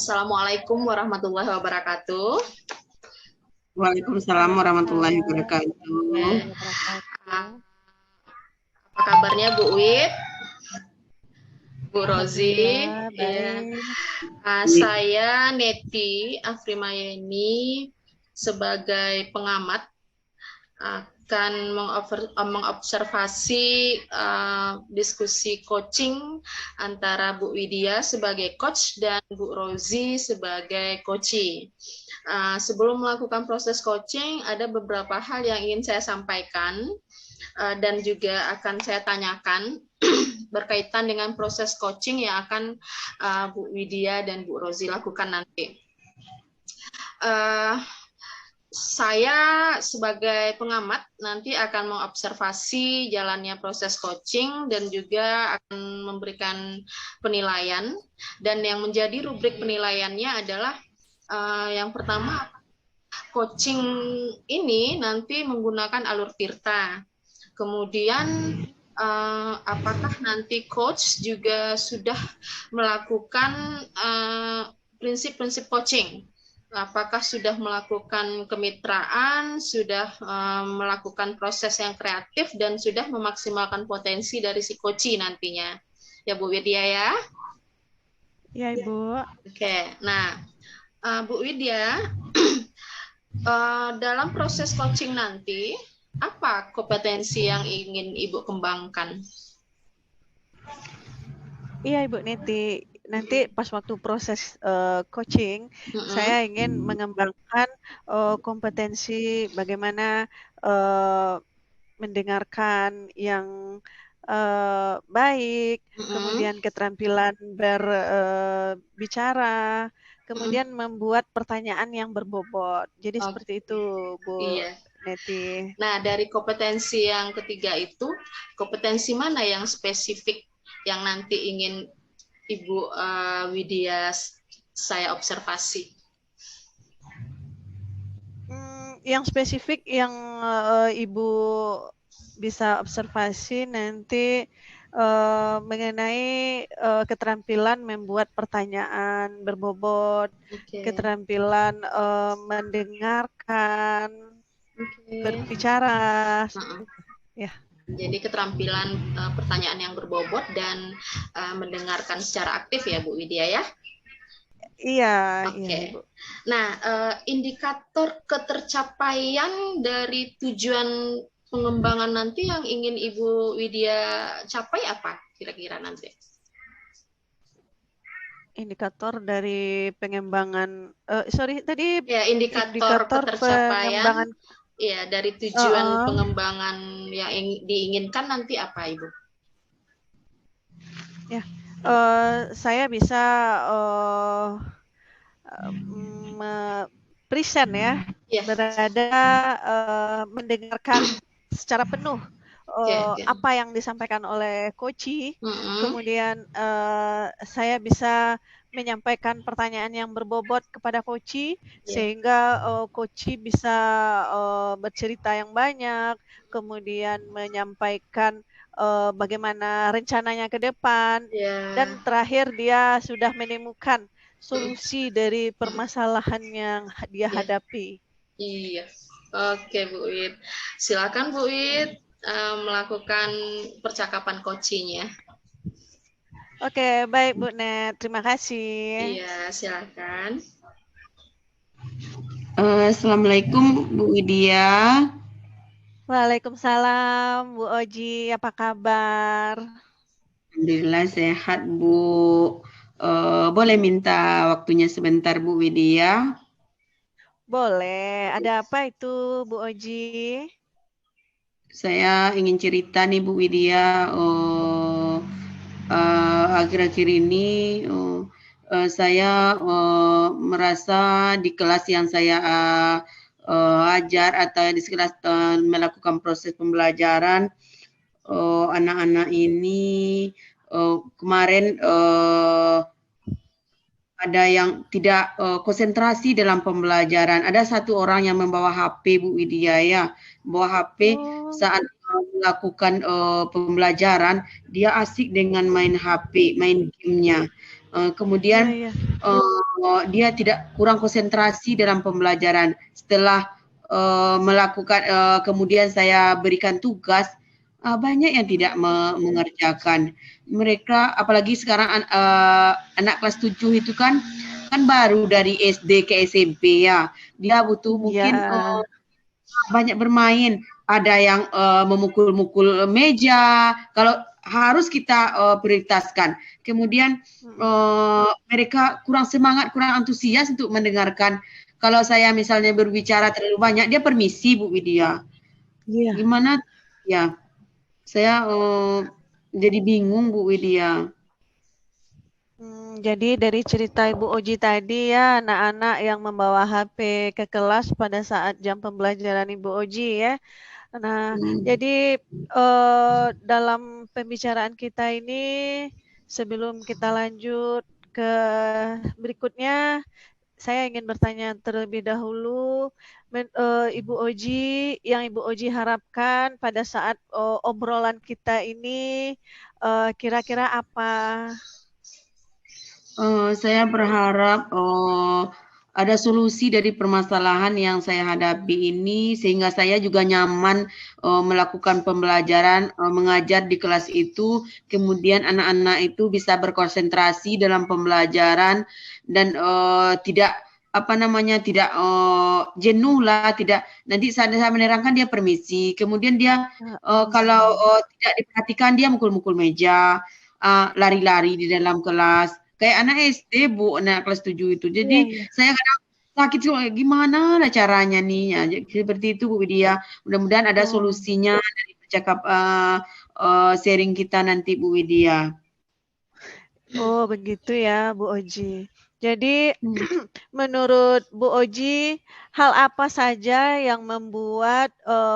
Assalamualaikum warahmatullahi wabarakatuh. Waalaikumsalam warahmatullahi wabarakatuh. Apa kabarnya Bu Wit? Bu Rozi? Ya. Saya Neti Afrimayeni sebagai pengamat akan mengobservasi diskusi coaching antara Bu Widya sebagai coach dan Bu Rozi sebagai coachee. Sebelum melakukan proses coaching, ada beberapa hal yang ingin saya sampaikan dan juga akan saya tanyakan berkaitan dengan proses coaching yang akan Bu Widya dan Bu Rozi lakukan nanti. Saya sebagai pengamat nanti akan mengobservasi jalannya proses coaching dan juga akan memberikan penilaian. Dan yang menjadi rubrik penilaiannya adalah yang pertama, coaching ini nanti menggunakan alur Tirta. Kemudian apakah nanti coach juga sudah melakukan prinsip-prinsip coaching? Apakah sudah melakukan kemitraan, sudah melakukan proses yang kreatif, dan sudah memaksimalkan potensi dari si coachee nantinya. Ya Bu Widya ya? Ya Ibu. Oke, nah Bu Widya, dalam proses coaching nanti, apa kompetensi yang ingin Ibu kembangkan? Iya Ibu Neti, nanti pas waktu proses coaching, saya ingin mengembangkan kompetensi bagaimana mendengarkan yang baik, kemudian keterampilan berbicara, kemudian membuat pertanyaan yang berbobot. Jadi seperti itu Bu Neti. Nah, dari kompetensi yang ketiga itu, kompetensi mana yang spesifik yang nanti ingin Ibu Widya saya observasi? Yang spesifik yang Ibu bisa observasi nanti mengenai keterampilan membuat pertanyaan berbobot, keterampilan mendengarkan, berbicara, ya. Jadi keterampilan pertanyaan yang berbobot dan mendengarkan secara aktif ya Bu Widya ya? Iya. Oke. Iya, nah, indikator ketercapaian dari tujuan pengembangan nanti yang ingin Ibu Widya capai apa kira-kira nanti? Indikator dari pengembangan, tadi ya indikator ketercapaian. Iya, dari tujuan pengembangan yang diinginkan nanti apa, Ibu? Ya, saya bisa present ya, berada mendengarkan secara penuh apa yang disampaikan oleh coachee. Kemudian saya bisa menyampaikan pertanyaan yang berbobot kepada coachee sehingga coachee bisa bercerita yang banyak, kemudian menyampaikan bagaimana rencananya ke depan, dan terakhir dia sudah menemukan solusi dari permasalahan yang dia hadapi. Iya, oke Bu Wid. Silakan Bu Wid melakukan percakapan coaching-nya. Oke, baik Bu Net, terima kasih. Iya, silakan. Assalamualaikum Bu Widya. Waalaikumsalam Bu Oji, apa kabar? Alhamdulillah sehat Bu. Boleh minta waktunya sebentar Bu Widya? Boleh, ada apa itu Bu Oji? Saya ingin cerita nih Bu Widya, akhir-akhir ini saya merasa di kelas yang saya ajar atau di kelas melakukan proses pembelajaran, anak-anak ini kemarin ada yang tidak konsentrasi dalam pembelajaran. Ada satu orang yang membawa HP Bu Widya ya, bawa HP saat melakukan pembelajaran, dia asik dengan main HP, main gamenya. Kemudian dia tidak kurang konsentrasi dalam pembelajaran. Setelah melakukan kemudian saya berikan tugas, banyak yang tidak mengerjakan. Mereka apalagi sekarang anak kelas 7 itu kan baru dari SD ke SMP ya. Dia butuh mungkin banyak bermain. Ada yang memukul-mukul meja. Kalau harus kita prioritaskan. Kemudian mereka kurang semangat, kurang antusias untuk mendengarkan. Kalau saya misalnya berbicara terlalu banyak, dia permisi Bu Widya. Gimana? Ya, saya jadi bingung Bu Widya. Jadi dari cerita Ibu Oji tadi ya, anak-anak yang membawa HP ke kelas pada saat jam pembelajaran Ibu Oji ya. Nah, jadi dalam pembicaraan kita ini, sebelum kita lanjut ke berikutnya, saya ingin bertanya terlebih dahulu, Ibu Oji, yang Ibu Oji harapkan pada saat obrolan kita ini kira-kira apa? Saya berharap ada solusi dari permasalahan yang saya hadapi ini sehingga saya juga nyaman melakukan pembelajaran, mengajar di kelas itu, kemudian anak-anak itu bisa berkonsentrasi dalam pembelajaran dan tidak tidak jenuh lah, tidak nanti saat saya menerangkan dia permisi, kemudian dia kalau tidak diperhatikan dia mukul-mukul meja, lari-lari di dalam kelas. Kayak anak SD Bu, anak kelas 7 itu. Jadi saya kadang sakit gimana lah caranya nih. Ya, seperti itu Bu Widya. Mudah-mudahan ada solusinya dari percakap sharing kita nanti Bu Widya. Oh begitu ya Bu Oji. Jadi menurut Bu Oji, hal apa saja yang membuat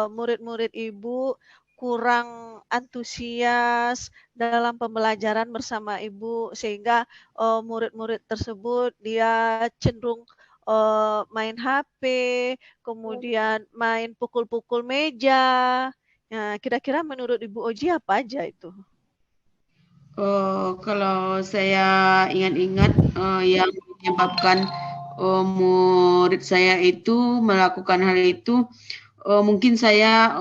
murid-murid Ibu kurang antusias dalam pembelajaran bersama Ibu sehingga murid-murid tersebut dia cenderung main HP, kemudian main pukul-pukul meja. Nah, kira-kira menurut Ibu Oji apa aja itu? Kalau saya ingat-ingat yang menyebabkan murid saya itu melakukan hal itu, mungkin saya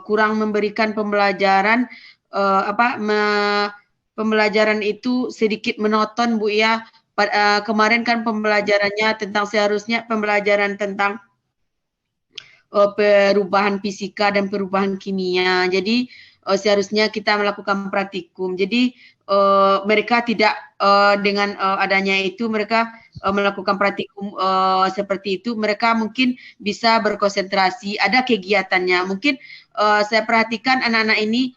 kurang memberikan pembelajaran pembelajaran itu sedikit monoton Bu ya. Kemarin kan pembelajarannya tentang seharusnya pembelajaran tentang perubahan fisika dan perubahan kimia. Jadi seharusnya kita melakukan praktikum. Jadi mereka tidak dengan adanya itu mereka melakukan praktikum seperti itu, mereka mungkin bisa berkonsentrasi, ada kegiatannya. Mungkin saya perhatikan anak-anak ini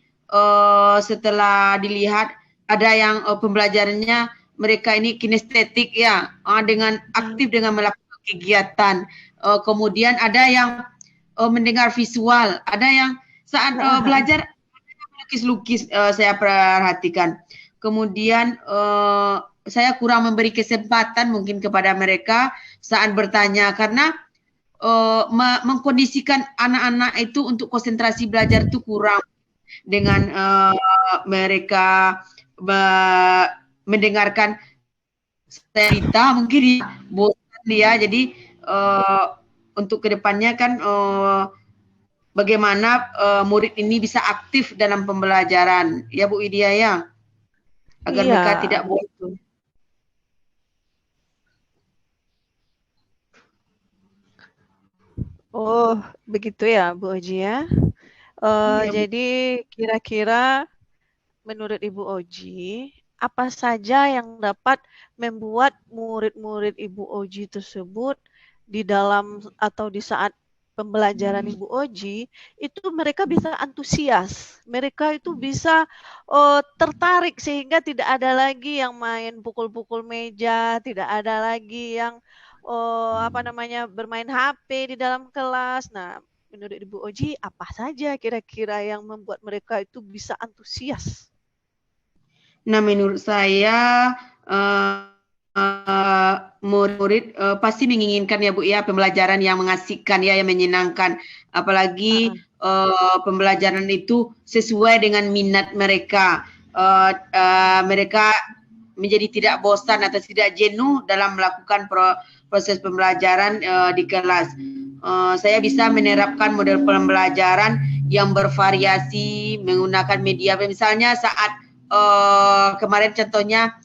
setelah dilihat ada yang pembelajarannya mereka ini kinestetik ya, dengan aktif dengan melakukan kegiatan. Kemudian ada yang mendengar visual, ada yang saat belajar lukis-lukis saya perhatikan. Kemudian saya kurang memberi kesempatan mungkin kepada mereka saat bertanya karena mengkondisikan anak-anak itu untuk konsentrasi belajar itu kurang dengan mereka mendengarkan cerita mungkin bosan dia. Jadi untuk kedepannya kan bagaimana murid ini bisa aktif dalam pembelajaran ya Bu Widya ya, agar mereka tidak bosan. Oh begitu ya Bu Oji ya. Jadi kira-kira menurut Ibu Oji apa saja yang dapat membuat murid-murid Ibu Oji tersebut di dalam atau di saat pembelajaran Ibu Oji itu mereka bisa antusias, mereka itu bisa tertarik sehingga tidak ada lagi yang main pukul-pukul meja, tidak ada lagi yang bermain HP di dalam kelas. Nah, menurut Ibu Oji apa saja kira-kira yang membuat mereka itu bisa antusias? Nah, menurut saya murid pasti menginginkan ya Bu ya pembelajaran yang mengasihkan ya, yang menyenangkan. Apalagi pembelajaran itu sesuai dengan minat mereka. Mereka menjadi tidak bosan atau tidak jenuh dalam melakukan proses pembelajaran di kelas. Saya bisa menerapkan model pembelajaran yang bervariasi menggunakan media. Misalnya saat kemarin contohnya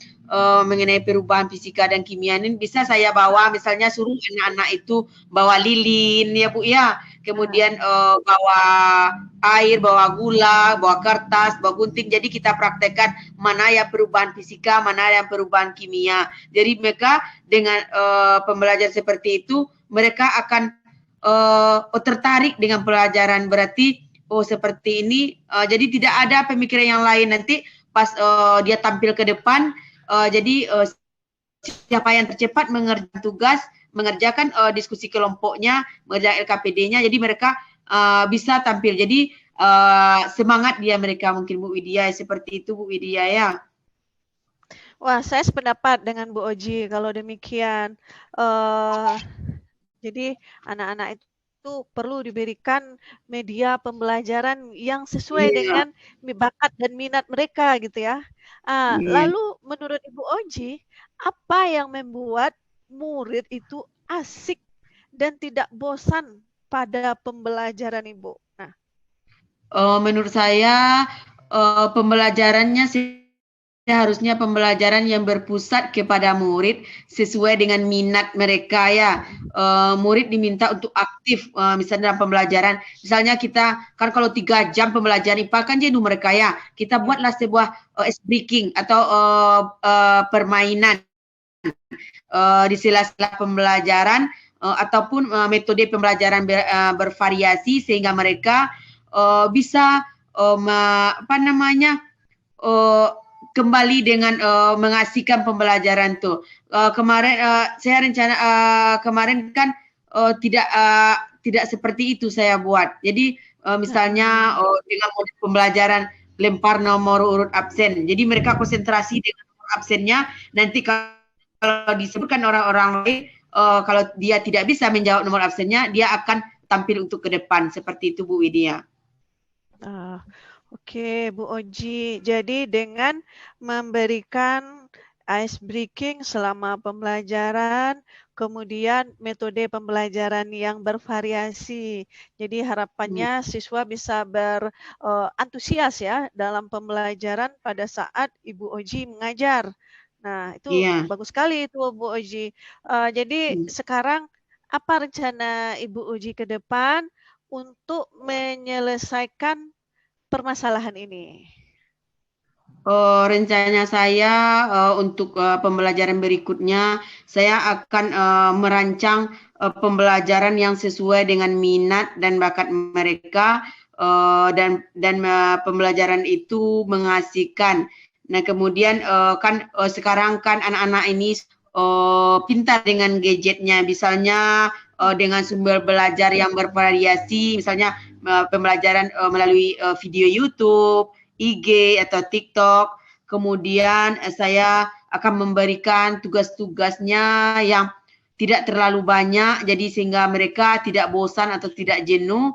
mengenai perubahan fisika dan kimia ini bisa saya bawa, misalnya suruh anak-anak itu bawa lilin ya Bu ya, kemudian bawa air, bawa gula, bawa kertas, bawa gunting. Jadi kita praktekkan mana yang perubahan fisika, mana yang perubahan kimia. Jadi mereka dengan pembelajaran seperti itu mereka akan tertarik dengan pelajaran, berarti seperti ini. Jadi tidak ada pemikiran yang lain nanti pas dia tampil ke depan. Jadi siapa yang tercepat mengerjakan diskusi kelompoknya, mengerjakan LKPD-nya, jadi mereka bisa tampil. Jadi semangat dia mereka mungkin Bu Widya, seperti itu Bu Widya ya. Wah, saya sependapat dengan Bu Oji kalau demikian. Jadi anak-anak itu perlu diberikan media pembelajaran yang sesuai dengan bakat dan minat mereka gitu ya. Lalu menurut Ibu Oji, apa yang membuat murid itu asik dan tidak bosan pada pembelajaran Ibu? Nah, menurut saya pembelajarannya harusnya pembelajaran yang berpusat kepada murid sesuai dengan minat mereka ya. Murid diminta untuk aktif misalnya dalam pembelajaran. Misalnya kita kan kalau 3 jam pembelajaran IPA kan jenuh mereka ya. Kita buatlah sebuah ice breaking atau permainan di sela-sela pembelajaran ataupun metode pembelajaran bervariasi sehingga mereka bisa kembali dengan mengasihkan pembelajaran tuh. Kemarin saya rencana kemarin kan tidak seperti itu saya buat. Jadi misalnya dengan model pembelajaran lempar nomor urut absen. Jadi mereka konsentrasi dengan nomor absennya. Nanti kalau disebutkan orang-orang lain, kalau dia tidak bisa menjawab nomor absennya, dia akan tampil untuk ke depan. Seperti itu Bu Widya. Oke, Bu Oji. Jadi dengan memberikan ice breaking selama pembelajaran, kemudian metode pembelajaran yang bervariasi. Jadi harapannya siswa bisa berantusias ya dalam pembelajaran pada saat Ibu Oji mengajar. Nah, itu bagus sekali itu Bu Oji. Jadi sekarang apa rencana Ibu Oji ke depan untuk menyelesaikan permasalahan ini? Rencana saya untuk pembelajaran berikutnya, saya akan merancang pembelajaran yang sesuai dengan minat dan bakat mereka, dan pembelajaran itu mengasihkan. Nah, kemudian kan sekarang kan anak-anak ini pintar dengan gadgetnya, misalnya dengan sumber belajar yang bervariasi, misalnya pembelajaran melalui video YouTube, IG atau TikTok. Kemudian saya akan memberikan tugas-tugasnya yang tidak terlalu banyak, jadi sehingga mereka tidak bosan atau tidak jenuh.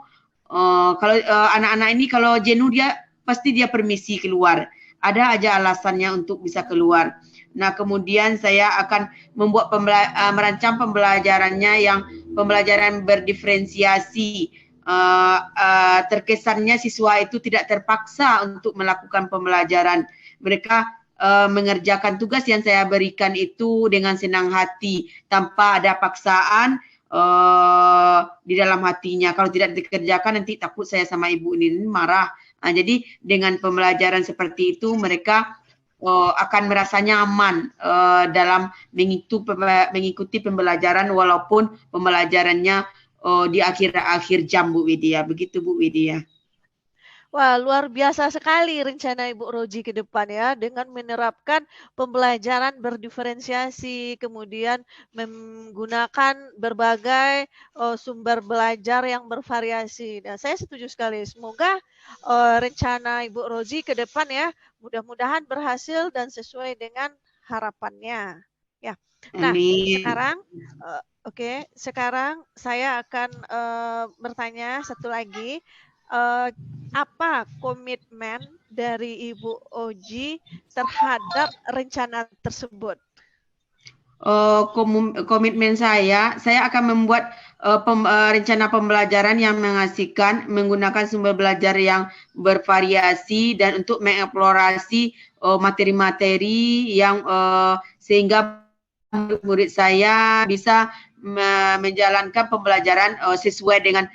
Kalau anak-anak ini kalau jenuh pasti dia permisi keluar. Ada aja alasannya untuk bisa keluar. Nah, kemudian saya akan membuat merancang pembelajarannya yang pembelajaran berdiferensiasi. Terkesannya siswa itu tidak terpaksa untuk melakukan pembelajaran. Mereka mengerjakan tugas yang saya berikan itu dengan senang hati, tanpa ada paksaan di dalam hatinya. Kalau tidak dikerjakan nanti takut saya sama ibu ini marah. Jadi dengan pembelajaran seperti itu mereka akan merasa nyaman dalam mengikuti pembelajaran walaupun pembelajarannya di akhir jam Bu Widya. Begitu Bu Widya. Wah, luar biasa sekali rencana Ibu Roji ke depan ya, dengan menerapkan pembelajaran berdiferensiasi, kemudian menggunakan berbagai sumber belajar yang bervariasi. Nah, saya setuju sekali. Semoga rencana Ibu Roji ke depan ya, mudah-mudahan berhasil dan sesuai dengan harapannya. Ya. Nah, sekarang sekarang saya akan bertanya satu lagi. apa komitmen dari Ibu Oji terhadap rencana tersebut? Komitmen saya akan membuat rencana pembelajaran yang mengasihkan, menggunakan sumber belajar yang bervariasi dan untuk mengeksplorasi materi-materi yang sehingga murid saya bisa menjalankan pembelajaran sesuai dengan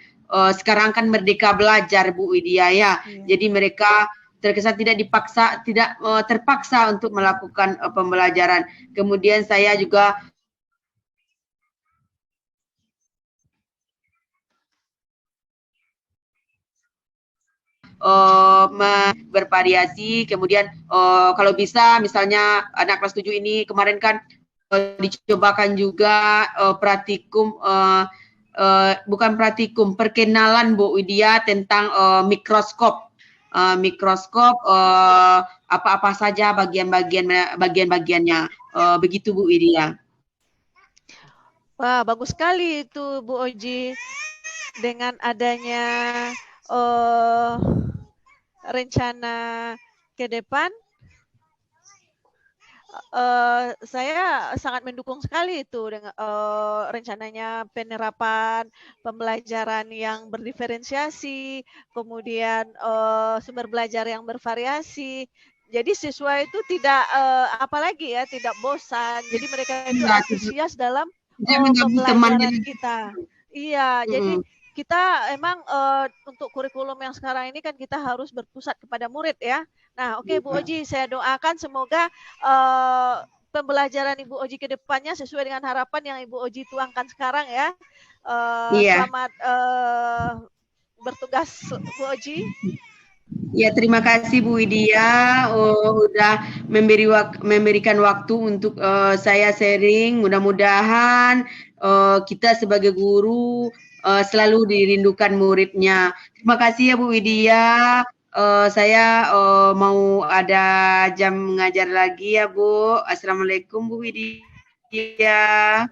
sekarang kan Merdeka Belajar, Bu Widya ya. Jadi mereka terkesan tidak terpaksa untuk melakukan pembelajaran. Kemudian saya juga bervariasi. Kemudian kalau bisa misalnya anak kelas 7 ini kemarin kan dicobakan juga praktikum bukan praktikum, perkenalan Bu Widya tentang mikroskop. Apa-apa saja bagian-bagiannya. Begitu Bu Widya. Wah, bagus sekali itu Bu Oji. Dengan adanya rencana ke depan, saya sangat mendukung sekali itu dengan rencananya penerapan pembelajaran yang berdiferensiasi, kemudian sumber belajar yang bervariasi. Jadi siswa itu tidak apalagi ya, tidak bosan. Jadi mereka itu antusias dalam pembelajaran kita. Iya, jadi kita emang untuk kurikulum yang sekarang ini kan kita harus berpusat kepada murid ya. Nah, oke Bu Oji, saya doakan semoga pembelajaran Ibu Oji ke depannya sesuai dengan harapan yang Ibu Oji tuangkan sekarang ya. Selamat bertugas Bu Oji. Ya, terima kasih Bu Widya udah memberikan waktu untuk saya sharing. Mudah-mudahan kita sebagai guru selalu dirindukan muridnya. Terima kasih ya Bu Widya. Saya mau ada jam mengajar lagi ya Bu. Assalamualaikum Bu Widya.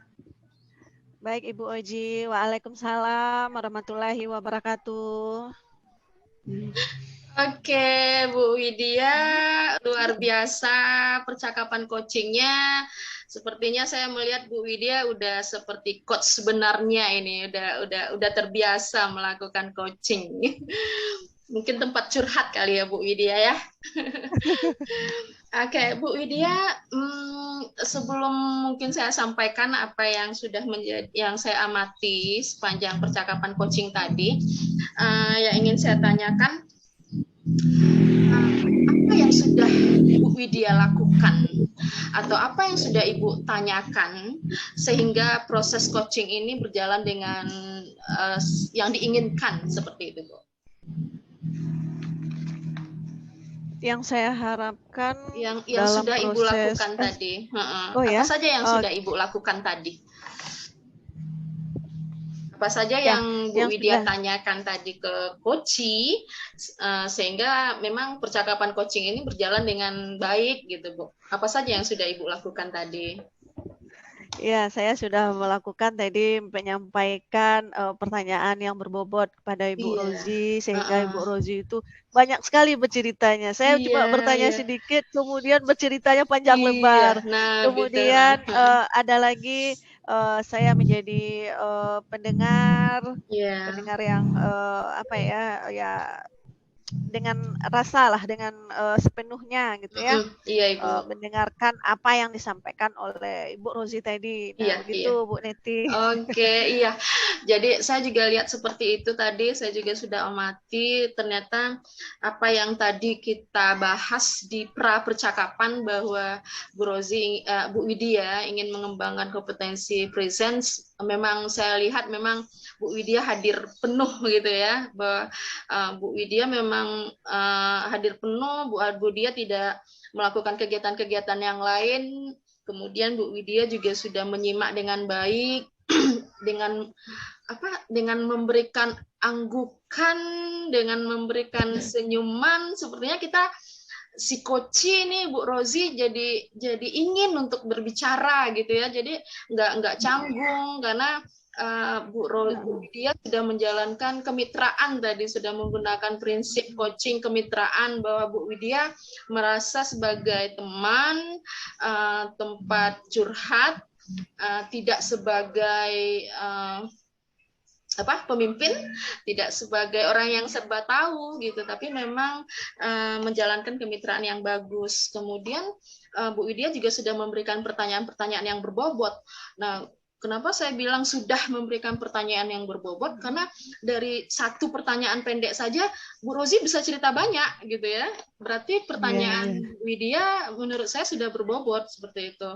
Baik Ibu Oji, waalaikumsalam warahmatullahi wabarakatuh. Oke, Bu Widya, luar biasa percakapan coachingnya. Sepertinya saya melihat Bu Widya udah seperti coach sebenarnya ini, udah terbiasa melakukan coaching. Mungkin tempat curhat kali ya Bu Widya ya. Oke, Bu Widya, sebelum mungkin saya sampaikan apa yang sudah yang saya amati sepanjang percakapan coaching tadi, yang ingin saya tanyakan, apa yang sudah Bu Widya lakukan atau apa yang sudah Ibu tanyakan sehingga proses coaching ini berjalan dengan yang diinginkan seperti itu, Bu? Yang saya harapkan yang dalam sudah proses, Ibu lakukan tadi. Apa saja yang sudah Ibu lakukan tadi? Apa saja yang Bu Widya tanyakan tadi ke coaching sehingga memang percakapan coaching ini berjalan dengan baik gitu, Bu? Apa saja yang sudah Ibu lakukan tadi? Ya, saya sudah melakukan tadi menyampaikan pertanyaan yang berbobot kepada Ibu Rozi sehingga Ibu Rozi itu banyak sekali berceritanya. Saya cuma bertanya sedikit, kemudian berceritanya panjang lebar. Kemudian ada lagi saya menjadi pendengar yang apa ya dengan rasa lah, dengan sepenuhnya gitu ya, mendengarkan apa yang disampaikan oleh Ibu Rozi tadi. Nah, begitu Bu Neti. Oke, iya. Jadi saya juga lihat seperti itu tadi, saya juga sudah amati ternyata apa yang tadi kita bahas di pra percakapan bahwa Bu Rozi, Bu Widya ingin mengembangkan kompetensi presence. Memang saya lihat memang Bu Widya hadir penuh gitu ya, bahwa Bu Widya memang hadir penuh, Bu Widya tidak melakukan kegiatan-kegiatan yang lain. Kemudian Bu Widya juga sudah menyimak dengan baik, dengan memberikan anggukan, dengan memberikan senyuman. Sepertinya kita si coach ini Bu Rozi jadi ingin untuk berbicara gitu ya, jadi nggak canggung karena Bu Widya sudah menjalankan kemitraan tadi, sudah menggunakan prinsip coaching kemitraan, bahwa Bu Widya merasa sebagai teman, tempat curhat, tidak sebagai pemimpin, tidak sebagai orang yang serba tahu gitu, tapi memang menjalankan kemitraan yang bagus. Kemudian Bu Widya juga sudah memberikan pertanyaan-pertanyaan yang berbobot. Nah, kenapa saya bilang sudah memberikan pertanyaan yang berbobot? Karena dari satu pertanyaan pendek saja Bu Rozi bisa cerita banyak gitu ya. Berarti pertanyaan Widya menurut saya sudah berbobot seperti itu.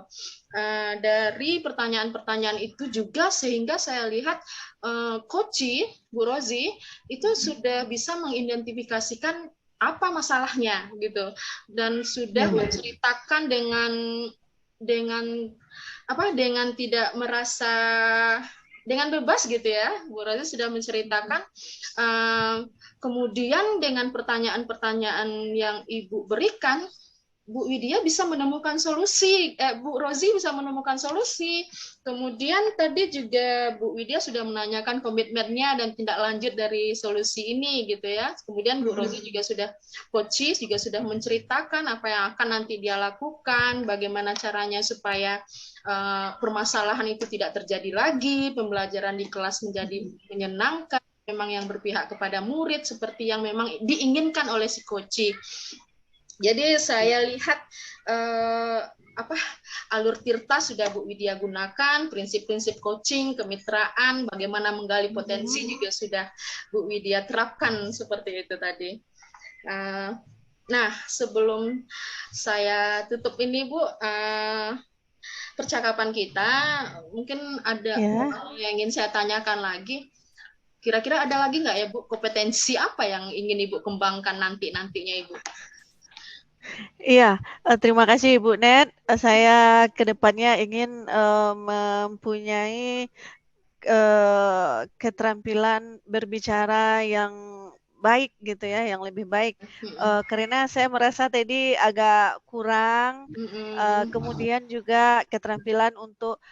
Dari pertanyaan-pertanyaan itu juga sehingga saya lihat Koci, Bu Rozi itu sudah bisa mengidentifikasikan apa masalahnya gitu, dan sudah menceritakan dengan tidak merasa, dengan bebas gitu ya. Bu Rozi sudah menceritakan, kemudian dengan pertanyaan-pertanyaan yang Ibu berikan, Bu Widya bisa menemukan solusi, Bu Rozi bisa menemukan solusi. Kemudian tadi juga Bu Widya sudah menanyakan komitmennya dan tindak lanjut dari solusi ini gitu ya. Kemudian Bu Rozi juga sudah coaching, juga sudah menceritakan apa yang akan nanti dia lakukan, bagaimana caranya supaya permasalahan itu tidak terjadi lagi, pembelajaran di kelas menjadi menyenangkan, memang yang berpihak kepada murid seperti yang memang diinginkan oleh si coaching. Jadi saya lihat alur tirta sudah Bu Widya gunakan, prinsip-prinsip coaching, kemitraan, bagaimana menggali potensi juga sudah Bu Widya terapkan seperti itu tadi. Nah, sebelum saya tutup ini Bu, percakapan kita, mungkin ada yang ingin saya tanyakan lagi. Kira-kira ada lagi nggak ya Bu, kompetensi apa yang ingin Ibu kembangkan nantinya Ibu? Iya, terima kasih Ibu Net. Saya kedepannya ingin mempunyai keterampilan berbicara yang baik gitu ya, yang lebih baik. Karena saya merasa tadi agak kurang. Kemudian juga keterampilan untuk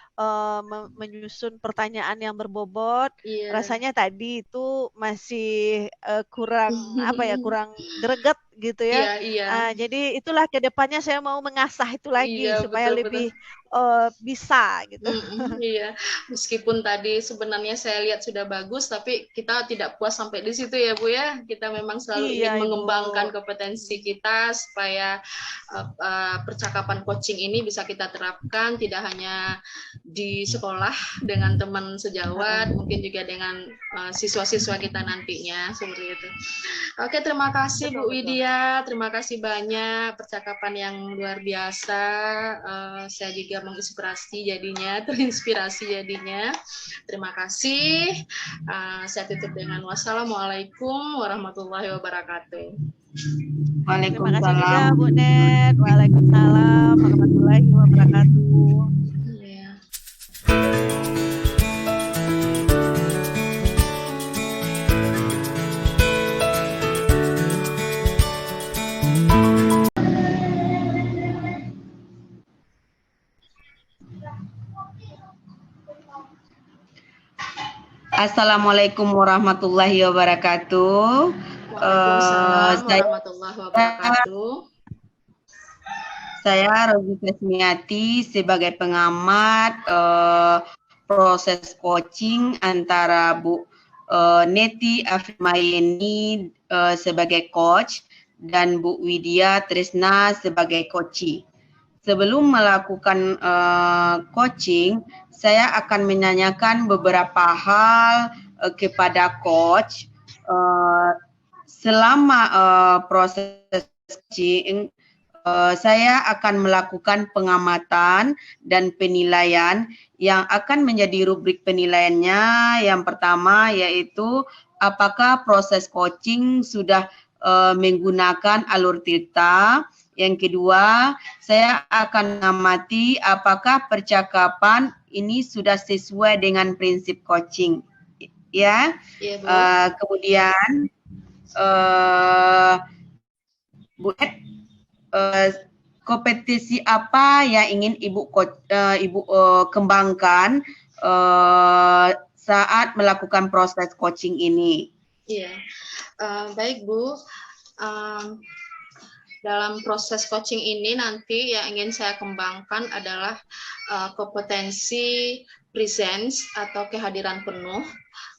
menyusun pertanyaan yang berbobot. Rasanya tadi itu masih kurang kurang greget gitu ya. Jadi itulah kedepannya saya mau mengasah itu lagi supaya lebih bisa gitu. Iya, meskipun tadi sebenarnya saya lihat sudah bagus, tapi kita tidak puas sampai di situ ya Bu ya. Kita memang selalu ingin mengembangkan kompetensi kita supaya percakapan coaching ini bisa kita terapkan tidak hanya di sekolah dengan teman sejawat, mungkin juga dengan siswa-siswa kita nantinya seperti itu. Oke, terima kasih Bu Widya, terima kasih banyak percakapan yang luar biasa. Saya juga menginspirasi jadinya, terinspirasi jadinya. Terima kasih. Saya tutup dengan wassalamualaikum warahmatullahi wabarakatuh. Terima kasih juga Bu Net. Waalaikumsalam warahmatullahi wabarakatuh. Assalamualaikum warahmatullahi wabarakatuh. Waalaikumsalam warahmatullahi wabarakatuh. Saya Rozi Kasmiati sebagai pengamat proses coaching antara Bu Neti Afmayeni sebagai coach dan Bu Widya Tresna sebagai coachee. Sebelum melakukan coaching, saya akan menanyakan beberapa hal kepada coach. Selama proses coaching, saya akan melakukan pengamatan dan penilaian yang akan menjadi rubrik penilaiannya. Yang pertama yaitu apakah proses coaching sudah menggunakan alur tirta. Yang kedua, saya akan mengamati apakah percakapan ini sudah sesuai dengan prinsip coaching. Ya, kemudian Bu Ed, kompetensi apa yang ingin Ibu kembangkan saat melakukan proses coaching ini? Iya, baik Bu. Dalam proses coaching ini nanti yang ingin saya kembangkan adalah kompetensi presence atau kehadiran penuh.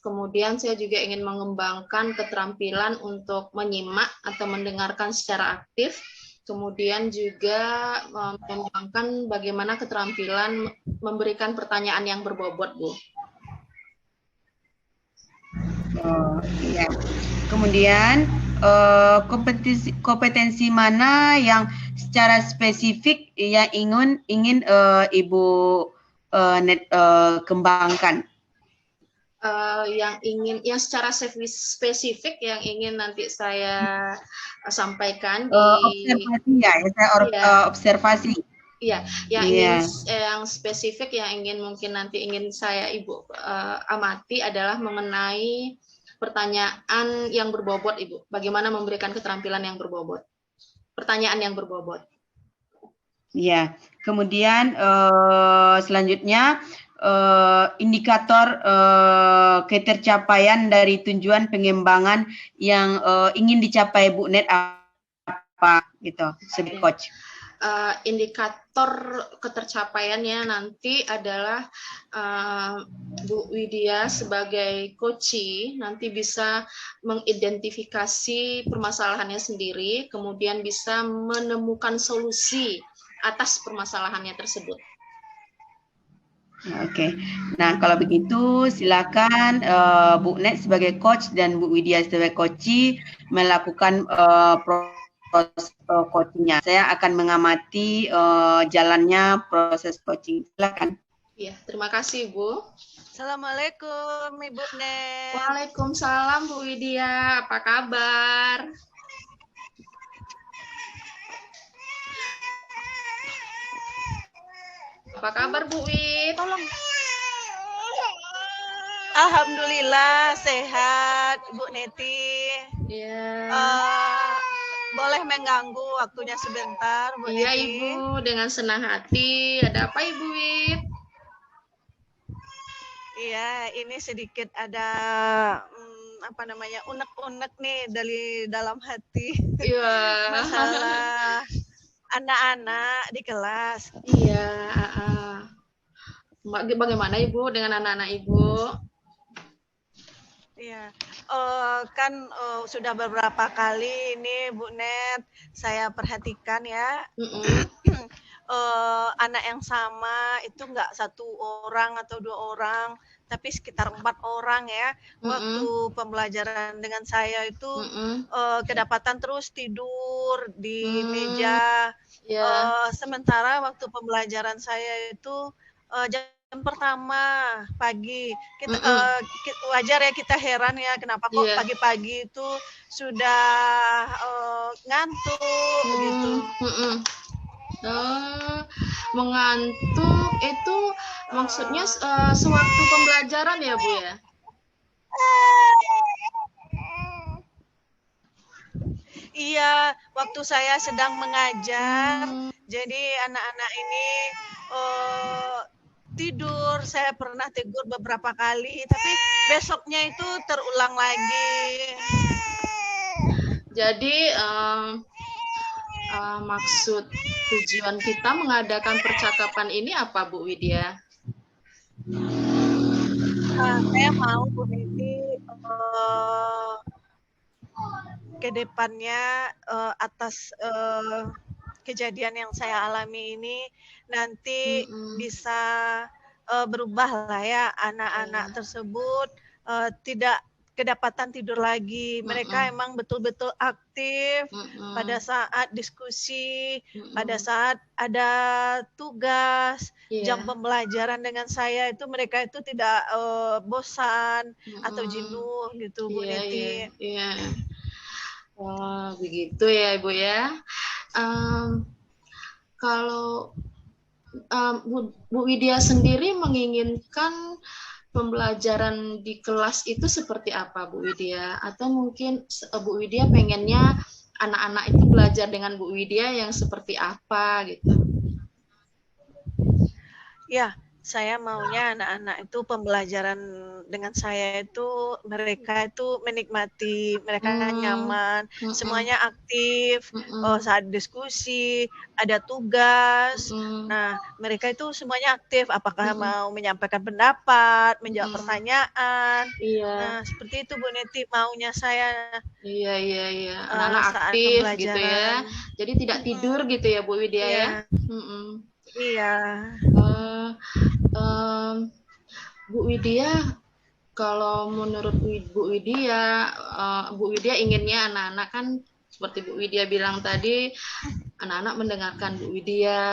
Kemudian saya juga ingin mengembangkan keterampilan untuk menyimak atau mendengarkan secara aktif. Kemudian juga mengembangkan bagaimana keterampilan memberikan pertanyaan yang berbobot, Bu. Oh, iya. Kemudian kompetensi mana yang secara spesifik yang ingin Ibu kembangkan? Yang secara spesifik yang ingin nanti saya sampaikan di observasi ya, observasi. Iya, yang spesifik yang mungkin nanti ingin saya Ibu amati adalah mengenai pertanyaan yang berbobot, Ibu. Bagaimana memberikan keterampilan yang berbobot, pertanyaan yang berbobot. Iya. Kemudian selanjutnya indikator ketercapaian dari tujuan pengembangan yang ingin dicapai Bu Net apa gitu sebagai coach? Indikator ketercapaiannya nanti adalah Bu Widya sebagai coach nanti bisa mengidentifikasi permasalahannya sendiri, kemudian bisa menemukan solusi atas permasalahannya tersebut. Oke, nah kalau begitu silakan Bu Net sebagai coach dan Bu Widya sebagai coach melakukan proses coachingnya. Saya akan mengamati jalannya proses coaching. Silakan. Iya, terima kasih Bu. Assalamualaikum Ibu Net. Waalaikumsalam Bu Widya, apa kabar? Apa kabar Bu Wid? Tolong. Alhamdulillah sehat Bu Neti. Iya. Boleh mengganggu waktunya sebentar Bu Iya Neti? Ibu, dengan senang hati. Ada apa Ibu Wid? Iya, ini sedikit ada unek-unek nih dari dalam hati. Iya. Masalah anak-anak di kelas. Iya. Bagaimana Ibu dengan anak-anak Ibu? Iya, kan sudah beberapa kali ini Bu Net saya perhatikan ya. Anak yang sama itu nggak 1 orang atau 2 orang, tapi sekitar 4 orang ya. Waktu pembelajaran dengan saya itu kedapatan terus tidur di meja. Sementara waktu pembelajaran saya itu jam pertama pagi, kita wajar ya kita heran ya kenapa kok pagi-pagi itu sudah ngantuk gitu. Mengantuk itu maksudnya sewaktu pembelajaran ya Bu ya? Iya, waktu saya sedang mengajar, jadi anak-anak ini tidur. Saya pernah tegur beberapa kali, tapi besoknya itu terulang lagi. Jadi maksud tujuan kita mengadakan percakapan ini apa Bu Widya? Saya mau Bu Neti ke depannya atas kejadian yang saya alami ini nanti bisa berubah lah ya, anak-anak tersebut tidak kedapatan tidur lagi. Mereka emang betul-betul aktif pada saat diskusi, pada saat ada tugas, jam pembelajaran dengan saya itu mereka itu tidak bosan atau jenuh gitu Bu Neti. Iya. Oh, begitu ya Ibu ya. Kalau Bu Widya sendiri menginginkan pembelajaran di kelas itu seperti apa Bu Widya? Atau mungkin Bu Widya pengennya anak-anak itu belajar dengan Bu Widya yang seperti apa gitu? Ya, saya maunya anak-anak itu pembelajaran dengan saya itu mereka itu menikmati, mereka nyaman, semuanya aktif, saat diskusi, ada tugas. Nah, mereka itu semuanya aktif, apakah mau menyampaikan pendapat, menjawab pertanyaan. Iya. Nah, seperti itu Bu Neti maunya saya. Iya. Anak-anak Saat aktif gitu ya. pembelajaran. Jadi tidak tidur gitu ya Bu Widya ya. Iya. Bu Widya, kalau menurut Bu Widya, Bu Widya inginnya anak-anak kan seperti Bu Widya bilang tadi, anak-anak mendengarkan Bu Widya,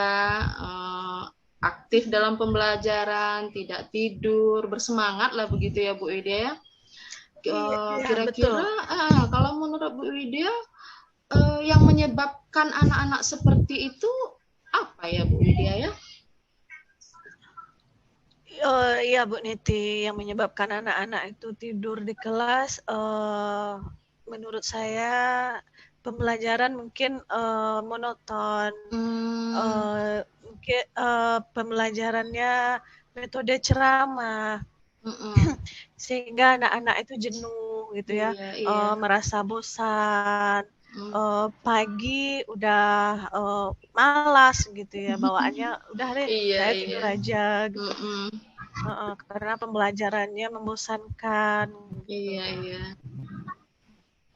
aktif dalam pembelajaran, tidak tidur, bersemangat lah begitu ya Bu Widya ya. Kira-kira kalau menurut Bu Widya, yang menyebabkan anak-anak seperti itu apa ya Bu Widya ya? Iya Bu Niti, yang menyebabkan anak-anak itu tidur di kelas, menurut saya pembelajaran mungkin monoton, mungkin pembelajarannya metode ceramah, sehingga anak-anak itu jenuh gitu ya, merasa bosan. Pagi udah malas gitu ya, bawaannya udah deh saya tidur aja gitu. Karena pembelajarannya membosankan. Iya.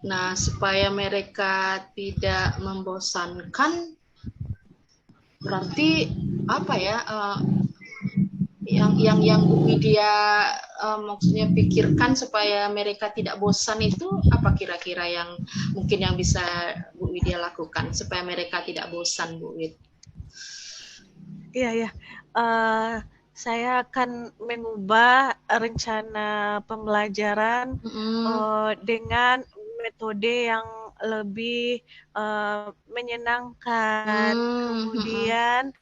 Nah, supaya mereka tidak membosankan, berarti apa ya? Yang Bu Widya maksudnya pikirkan supaya mereka tidak bosan itu apa kira-kira yang mungkin yang bisa Bu Widya lakukan supaya mereka tidak bosan, Bu Wid? Iya. Saya akan mengubah rencana pembelajaran dengan metode yang lebih menyenangkan, kemudian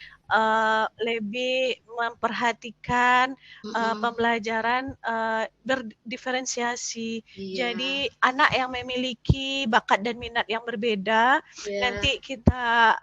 lebih memperhatikan pembelajaran berdiferensiasi. Jadi anak yang memiliki bakat dan minat yang berbeda, nanti kita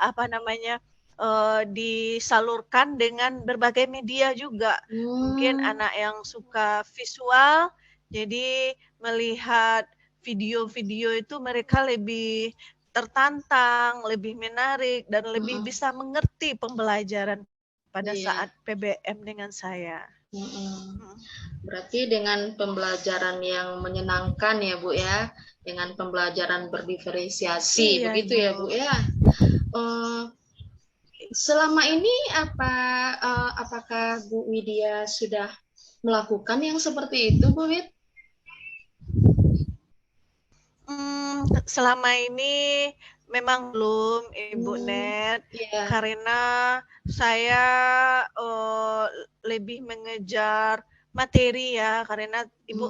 disalurkan dengan berbagai media juga. Mungkin anak yang suka visual, jadi melihat video-video itu mereka lebih tertantang, lebih menarik, dan lebih bisa mengerti pembelajaran pada saat PBM dengan saya. Berarti dengan pembelajaran yang menyenangkan ya Bu ya, dengan pembelajaran berdiferensiasi, begitu ya Bu ya. Selama ini apakah Bu Widya sudah melakukan yang seperti itu, Bu Wid? Selama ini memang belum, Ibu Net, karena saya lebih mengejar materi ya, karena Ibu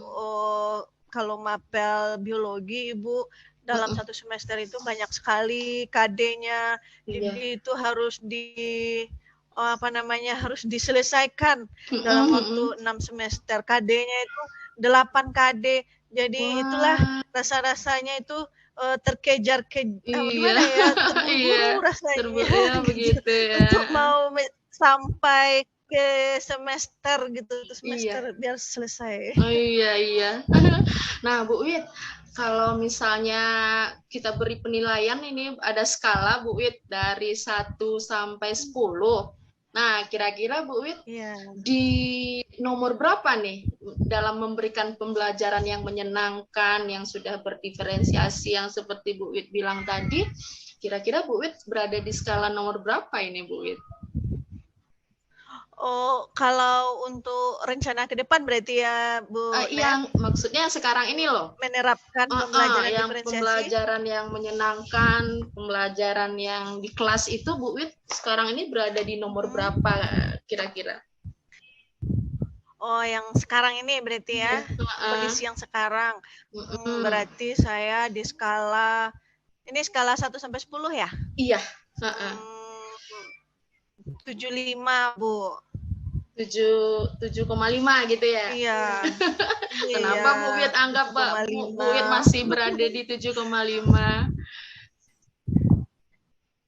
kalau mapel biologi Ibu dalam satu semester itu banyak sekali KD-nya, jadi itu harus harus diselesaikan dalam waktu 6 semester. KD-nya itu 8 KD. Jadi itulah rasa-rasanya itu gimana ya, terburu-buru rasanya begitu ya. Untuk mau sampai ke semester gitu, semester biar selesai. Iya. Nah, Bu Wid, kalau misalnya kita beri penilaian ini ada skala Bu Wid dari 1 sampai 10. Nah, kira-kira Bu Wid di nomor berapa nih dalam memberikan pembelajaran yang menyenangkan, yang sudah berdiferensiasi, yang seperti Bu Wid bilang tadi, kira-kira Bu Wid berada di skala nomor berapa ini Bu Wid? Oh, kalau untuk rencana ke depan berarti ya, Bu. Yang maksudnya sekarang ini loh. Menerapkan pembelajaran yang diferensiasi. Pembelajaran yang menyenangkan, pembelajaran yang di kelas itu, Bu Wid, sekarang ini berada di nomor berapa kira-kira? Oh, yang sekarang ini berarti ya, kondisi yang sekarang. Berarti saya di skala, ini skala 1 sampai 10 ya? Iya. 7,5, Bu. 7,5 gitu ya? Iya. Kenapa Bu Wid anggap Bu Wid masih berada di 7,5?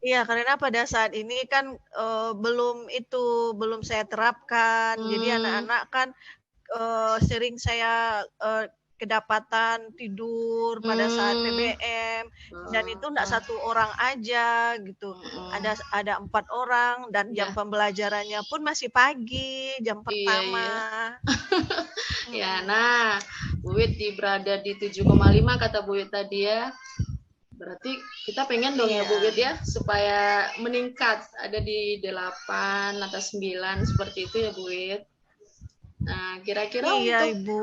Iya, karena pada saat ini kan belum saya terapkan. Jadi Hmm, anak-anak kan sering saya kedapatan tidur pada saat hmm, PBM, dan itu enggak oh, satu orang aja gitu. mm-mm. Ada 4 orang dan jam Ya, pembelajarannya pun masih pagi, jam iya, pertama. iya. Ya, Mhm. nah, Bu Wit berada di 7,5 kata Bu Wit tadi ya. Berarti kita pengen dong ya Bu Iya. Wit ya, supaya meningkat, ada di 8 atau 9 seperti itu ya Bu Wit. Nah, kira-kira Iya, untuk Ibu.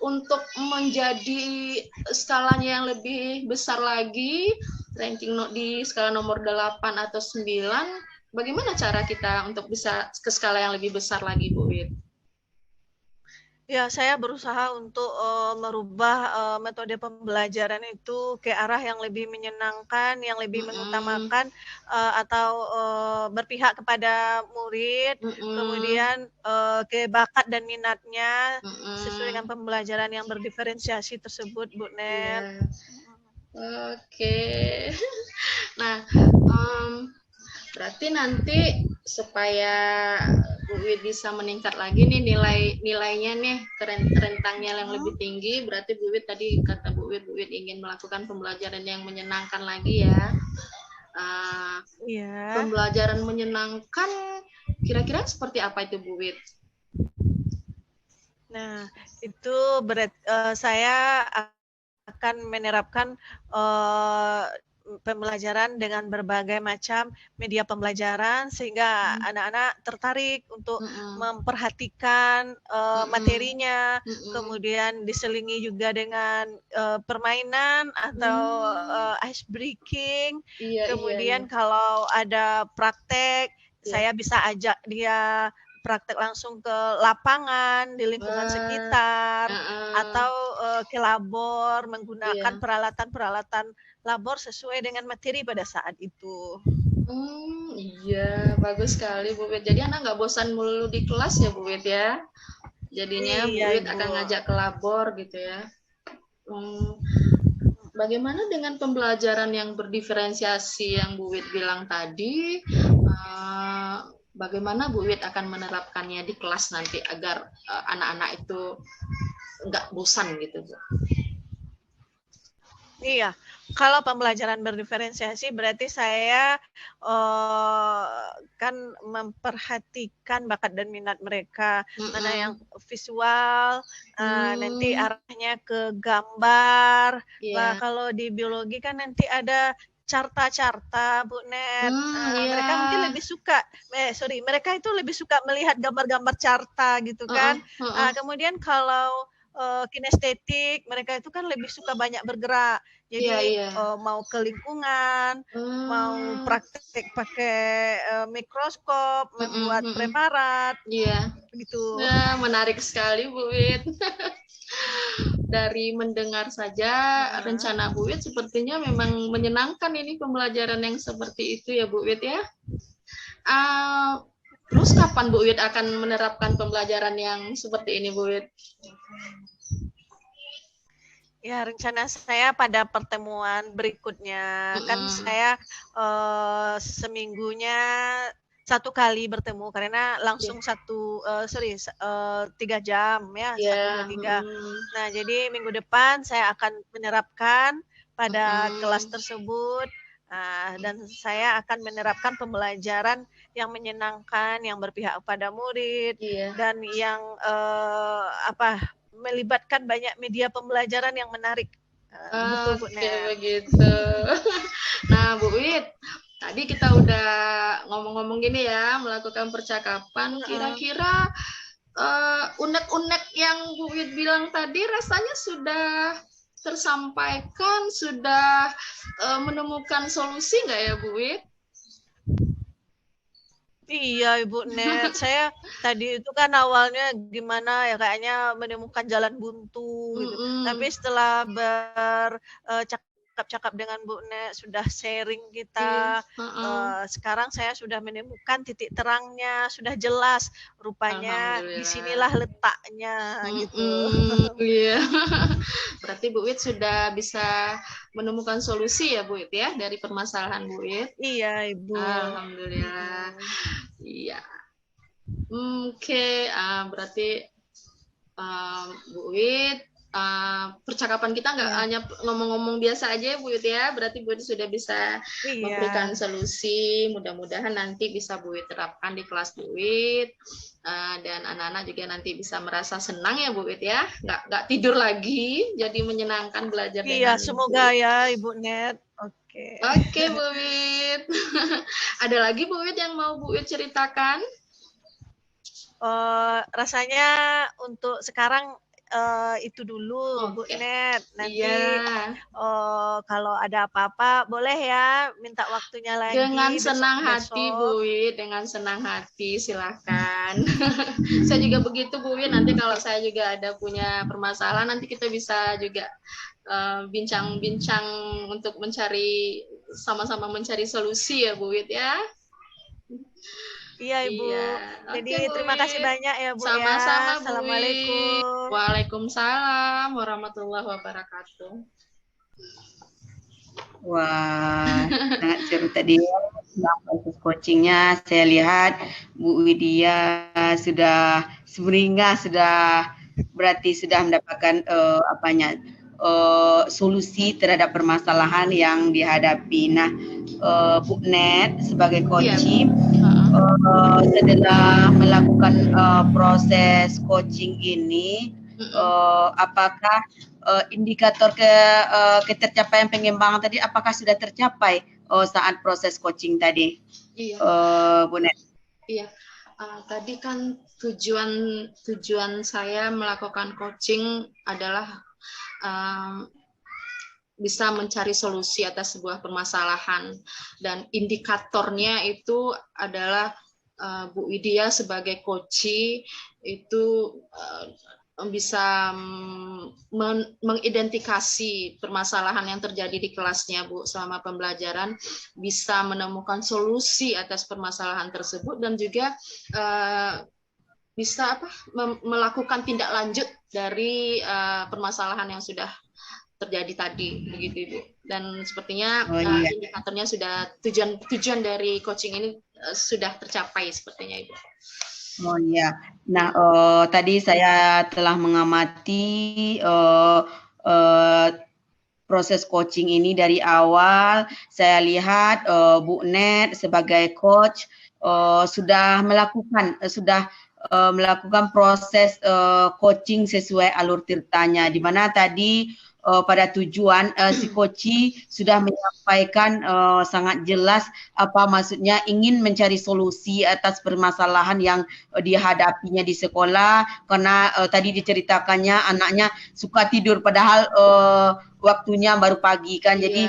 untuk menjadi skalanya yang lebih besar lagi, ranking di skala nomor 8 atau 9, bagaimana cara kita untuk bisa ke skala yang lebih besar lagi Bu Wit? Ya, saya berusaha untuk merubah metode pembelajaran itu ke arah yang lebih menyenangkan, yang lebih Mm-mm, mengutamakan atau berpihak kepada murid, mm-mm, kemudian ke bakat dan minatnya sesuai dengan mm-mm. pembelajaran yang berdiferensiasi tersebut, Bu Net. Iya, oke. Nah, berarti nanti supaya Bu Wid bisa meningkat lagi nih nilainya nih rentangnya yang lebih tinggi, berarti Bu Wid tadi kata Bu Wid ingin melakukan pembelajaran yang menyenangkan lagi ya. Uh, Iya. Pembelajaran menyenangkan kira-kira seperti apa itu Bu Wid? Nah, itu saya akan menerapkan pembelajaran dengan berbagai macam media pembelajaran sehingga anak-anak tertarik untuk Mm-mm. memperhatikan Mm-mm. materinya, Mm-mm. kemudian diselingi juga dengan permainan atau ice breaking. Iya, iya, iya. Kemudian kalau ada praktek, Iya. saya bisa ajak dia praktek langsung ke lapangan di lingkungan Wah, sekitar uh-uh. atau ke labor menggunakan Iya. peralatan-peralatan labor sesuai dengan materi pada saat itu. Iya, bagus sekali Bu Wit. Jadi anak nggak bosan mulu di kelas ya Bu Wit ya. Jadinya Bu Iya, Wit Ibu. akan ngajak ke labor gitu ya. Hmm, Bagaimana dengan pembelajaran yang berdiferensiasi yang Bu Wit bilang tadi? Bagaimana Bu Wit akan menerapkannya di kelas nanti agar anak-anak itu nggak bosan gitu Bu? Iya, kalau pembelajaran berdiferensiasi berarti saya kan memperhatikan bakat dan minat mereka, mana yang Mm-mm. visual, nanti Hmm, arahnya ke gambar. Nah, iya. kalau di biologi kan nanti ada carta-carta, Bu Net. Iya. Mereka mungkin lebih suka, mereka itu lebih suka melihat gambar-gambar carta gitu Uh-uh, kan. uh-uh. Kemudian kalau kinestetik, mereka itu kan lebih suka banyak bergerak. Iya, Jadi iya. mau ke lingkungan, mau Hmm, praktek pakai mikroskop, mm-mm, membuat mm-mm. preparat, Iya. begitu. Nah, menarik sekali Bu Wit. Dari mendengar saja rencana Bu Wit sepertinya memang menyenangkan ini pembelajaran yang seperti itu ya Bu Wit ya. Uh, Terus kapan Bu Wit akan menerapkan pembelajaran yang seperti ini Bu Wit? Ya, rencana saya pada pertemuan berikutnya, kan Mm-mm. saya seminggunya 1 kali bertemu karena Iya, langsung 3 jam ya, 1, 2, yeah. 3. Mm-mm. Nah, jadi minggu depan saya akan menerapkan pada kelas Mm-mm. tersebut, dan saya akan menerapkan pembelajaran yang menyenangkan, yang berpihak kepada murid, Iya. dan yang melibatkan banyak media pembelajaran yang menarik. Gitu, Bu Oke, Net. begitu. Nah, Bu Wit, tadi kita udah ngomong-ngomong gini ya, melakukan percakapan. Kira-kira unek-unek yang Bu Wit bilang tadi rasanya sudah tersampaikan, sudah menemukan solusi nggak ya Bu Wit? Iya, Ibu Net. Saya tadi itu kan awalnya gimana ya, kayaknya menemukan jalan buntu gitu. Tapi Mm-mm. setelah cakap-cakap dengan Bu Net, sudah sharing Iya. kita, sekarang saya sudah menemukan titik terangnya, sudah jelas. Rupanya Alhamdulillah. disinilah letaknya gitu. Iya. Berarti Bu Wit sudah bisa menemukan solusi ya Bu Wid ya dari permasalahan Bu Wid. Iya, Ibu. Alhamdulillah. Iya. Oke, berarti Bu Wid, percakapan kita nggak hanya ngomong-ngomong biasa aja ya Bu Wid ya, berarti Bu Wid sudah bisa memberikan solusi, mudah-mudahan nanti bisa Bu Wid terapkan di kelas Bu Wid, dan anak-anak juga nanti bisa merasa senang ya Bu Wid ya, nggak tidur lagi, jadi menyenangkan belajar dengan semoga Bu ya Ibu Net. Oke Bu Wid. Ada lagi Bu Wid yang mau Bu Wid ceritakan? Rasanya untuk sekarang itu dulu Bu Net. Nanti kalau ada apa-apa boleh ya minta waktunya lagi. Dengan senang hati Bu Wid, dengan senang hati silahkan. Saya juga begitu Bu Wid, nanti kalau saya juga ada punya permasalahan nanti kita bisa juga bincang-bincang untuk sama-sama mencari solusi ya Bu Wid ya. Iya Ibu. Iya. Jadi terima kasih banyak ya Bu. Sama-sama ya. Assalamualaikum. Waalaikumsalam warahmatullahi wabarakatuh. Wah, sangat seru tadi proses coachingnya. Saya lihat Bu Widya sudah berarti sudah mendapatkan solusi terhadap permasalahan yang dihadapi. Nah, Bu Net sebagai coaching setelah melakukan proses coaching ini, apakah indikator ketercapaian pengembangan tadi apakah sudah tercapai saat proses coaching tadi? Iya. Bu Net. Iya. Tadi kan tujuan saya melakukan coaching adalah bisa mencari solusi atas sebuah permasalahan, dan indikatornya itu adalah Bu Widya sebagai coach itu bisa mengidentifikasi permasalahan yang terjadi di kelasnya Bu selama pembelajaran, bisa menemukan solusi atas permasalahan tersebut, dan juga bisa melakukan tindak lanjut dari permasalahan yang sudah terjadi tadi, begitu Ibu. Dan sepertinya indikatornya sudah, tujuan dari coaching ini sudah tercapai sepertinya Ibu. Oh iya. Nah, tadi saya telah mengamati proses coaching ini dari awal. Saya lihat Bu Net sebagai coach sudah melakukan proses coaching sesuai alur tirtanya, di mana tadi pada tujuan si coach sudah menyampaikan sangat jelas apa maksudnya, ingin mencari solusi atas permasalahan yang dihadapinya di sekolah, karena tadi diceritakannya anaknya suka tidur padahal waktunya baru pagi kan. Jadi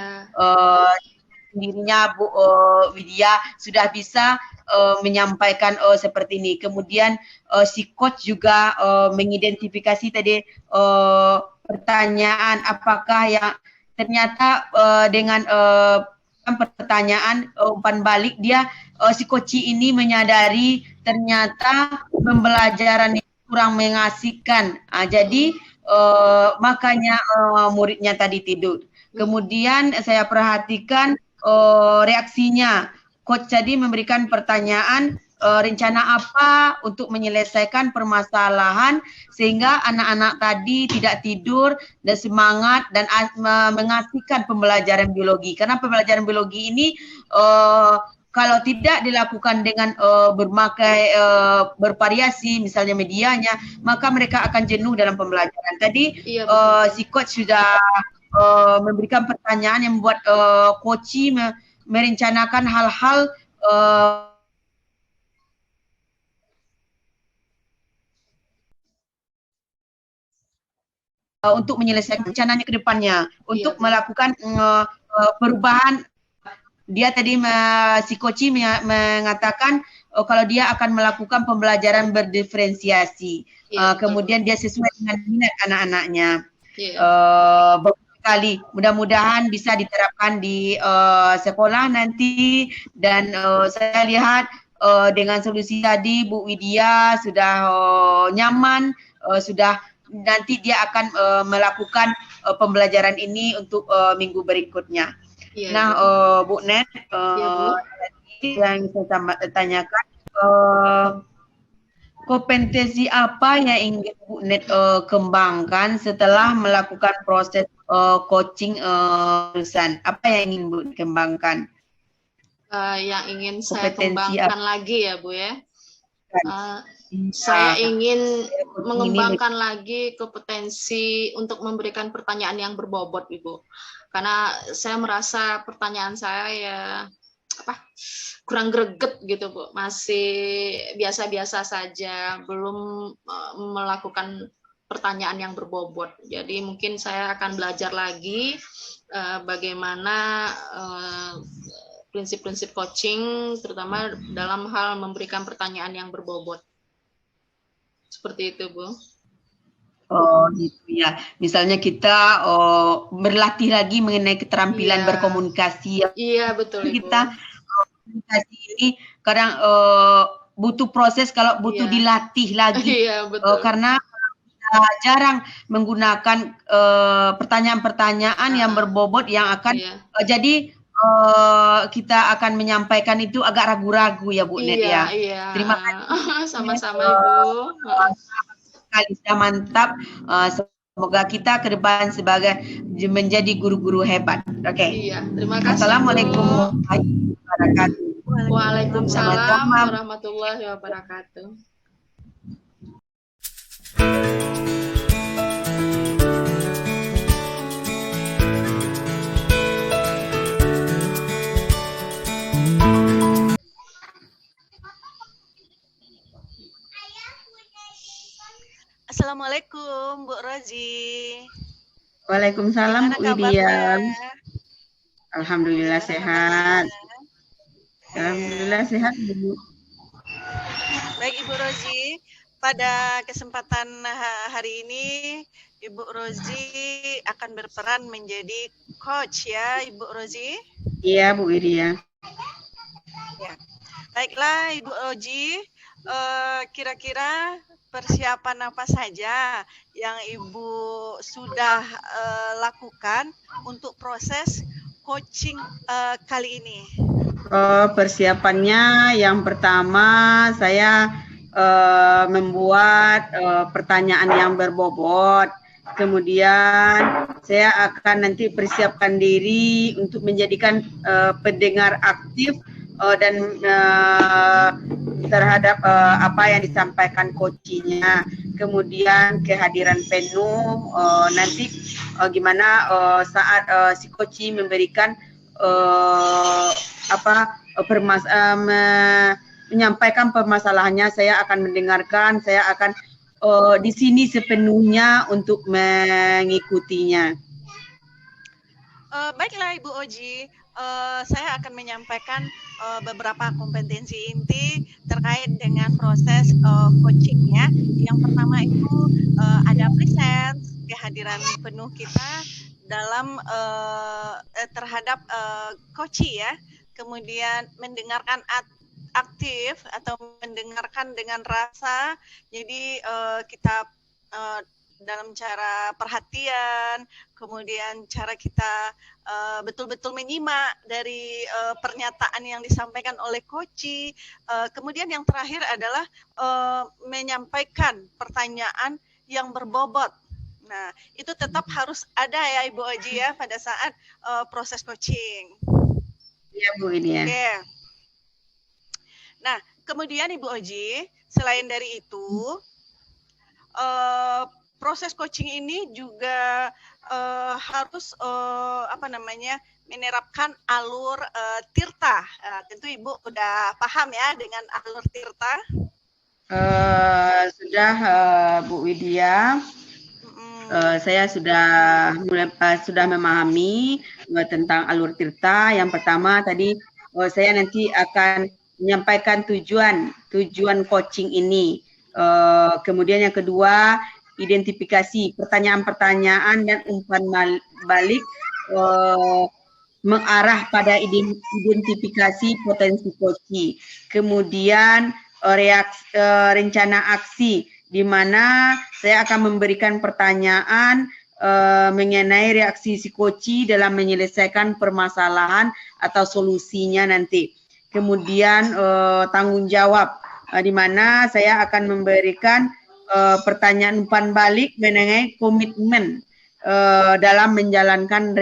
sendirinya Bu Widya sudah bisa menyampaikan seperti ini. Kemudian si coach juga mengidentifikasi tadi pertanyaan apakah yang ternyata dengan pertanyaan umpan balik dia si coach ini menyadari ternyata pembelajaran itu kurang mengasihkan. Jadi makanya muridnya tadi tidur. Kemudian saya perhatikan reaksinya. Coach tadi memberikan pertanyaan rencana apa untuk menyelesaikan permasalahan sehingga anak-anak tadi tidak tidur dan semangat dan mengasihkan pembelajaran biologi. Karena pembelajaran biologi ini kalau tidak dilakukan dengan bervariasi, misalnya medianya, maka mereka akan jenuh dalam pembelajaran. Tadi si coach sudah memberikan pertanyaan yang membuat coach merencanakan hal-hal untuk menyelesaikan rencananya ke depannya, untuk melakukan perubahan. Dia tadi si coach mengatakan kalau dia akan melakukan pembelajaran berdiferensiasi, kemudian dia sesuai dengan minat anak-anaknya. Kali mudah-mudahan bisa diterapkan di sekolah nanti, dan saya lihat dengan solusi tadi Bu Widya sudah nyaman, sudah nanti dia akan melakukan pembelajaran ini untuk minggu berikutnya. Iya, Nah, Bu. Bu Net, Iya, Bu. yang saya tanyakan, kompetensi apa yang ingin Bu Net kembangkan setelah melakukan proses coaching lulusan? Apa yang ingin Bu kembangkan? Yang ingin saya Kompetensi kembangkan apa? lagi ya, Bu ya. Iya. Saya ingin Coaching ini mengembangkan lagi kompetensi untuk memberikan pertanyaan yang berbobot, Ibu. Karena saya merasa pertanyaan saya ya kurang greget gitu, Bu. Masih biasa-biasa saja, belum melakukan pertanyaan yang berbobot. Jadi mungkin saya akan belajar lagi bagaimana prinsip-prinsip coaching, terutama dalam hal memberikan pertanyaan yang berbobot. Seperti itu, Bu. Oh gitu ya. Misalnya kita berlatih lagi mengenai keterampilan Iya. berkomunikasi. Iya, betul, Ibu. Kita komunikasi ini kadang butuh proses kalau butuh Iya. dilatih lagi. Iya, betul. Karena kita jarang menggunakan pertanyaan-pertanyaan yang berbobot yang akan jadi kita akan menyampaikan itu agak ragu-ragu ya Bu Net ya. Iya. Terima kasih. Sama-sama Ibu. Sekali sudah mantap. Semoga kita ke depan sebagai menjadi guru-guru hebat. Oke. Iya, terima kasih. Assalamualaikum warahmatullahi wabarakatuh. Waalaikumsalam warahmatullahi wabarakatuh. Assalamualaikum, Bu Rozi. Waalaikumsalam, Bu Widya. Alhamdulillah sehat. Alhamdulillah sehat, Bu. Baik, Ibu Rozi. Pada kesempatan hari ini, Ibu Rozi akan berperan menjadi coach ya, Ibu Rozi? Iya, Bu Widya. Ya. Baiklah, Ibu Rozi. Kira-kira persiapan apa saja yang Ibu sudah lakukan untuk proses coaching kali ini? Persiapannya yang pertama saya membuat pertanyaan yang berbobot. Kemudian saya akan nanti persiapkan diri untuk menjadikan pendengar aktif dan terhadap apa yang disampaikan coachingnya. Kemudian kehadiran penuh nanti gimana saat si coaching memberikan menyampaikan permasalahannya, saya akan mendengarkan, saya akan di sini sepenuhnya untuk mengikutinya. Baiklah Ibu Oji, saya akan menyampaikan beberapa kompetensi inti terkait dengan proses coachingnya. Yang pertama itu ada present, kehadiran penuh kita dalam terhadap coaching ya. Kemudian mendengarkan aktif atau mendengarkan dengan rasa. Jadi kita dalam cara perhatian, kemudian cara kita betul-betul menyimak dari pernyataan yang disampaikan oleh coach. Kemudian yang terakhir adalah menyampaikan pertanyaan yang berbobot. Nah, itu tetap harus ada ya Ibu Oji ya pada saat proses coaching. Iya Bu, ini ya. Oke. Nah, kemudian Ibu Oji, selain dari itu, proses coaching ini juga harus menerapkan alur tirta. Tentu Ibu udah paham ya dengan alur tirta? Sudah Bu Widya. Saya sudah memahami tentang alur tirta. Yang pertama tadi saya nanti akan menyampaikan tujuan coaching ini. Kemudian yang kedua, identifikasi pertanyaan-pertanyaan dan umpan balik mengarah pada identifikasi potensi coaching. Kemudian rencana aksi, di mana saya akan memberikan pertanyaan mengenai reaksi psikoci dalam menyelesaikan permasalahan atau solusinya nanti. Kemudian tanggung jawab, di mana saya akan memberikan pertanyaan umpan balik mengenai komitmen dalam menjalankan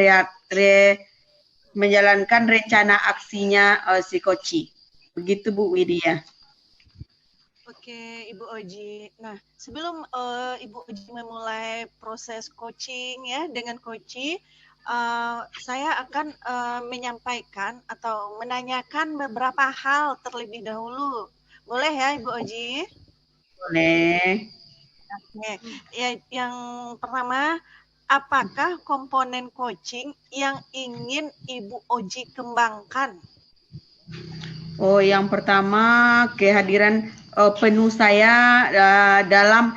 menjalankan rencana aksinya psikoci. Begitu Bu Widya. Oke, Ibu Oji. Nah, sebelum Ibu Oji memulai proses coaching ya dengan Koci, saya akan menyampaikan atau menanyakan beberapa hal terlebih dahulu. Boleh ya, Ibu Oji? Boleh. Oke, ya, yang pertama, apakah komponen coaching yang ingin Ibu Oji kembangkan? Oh, yang pertama kehadiran penuh saya dalam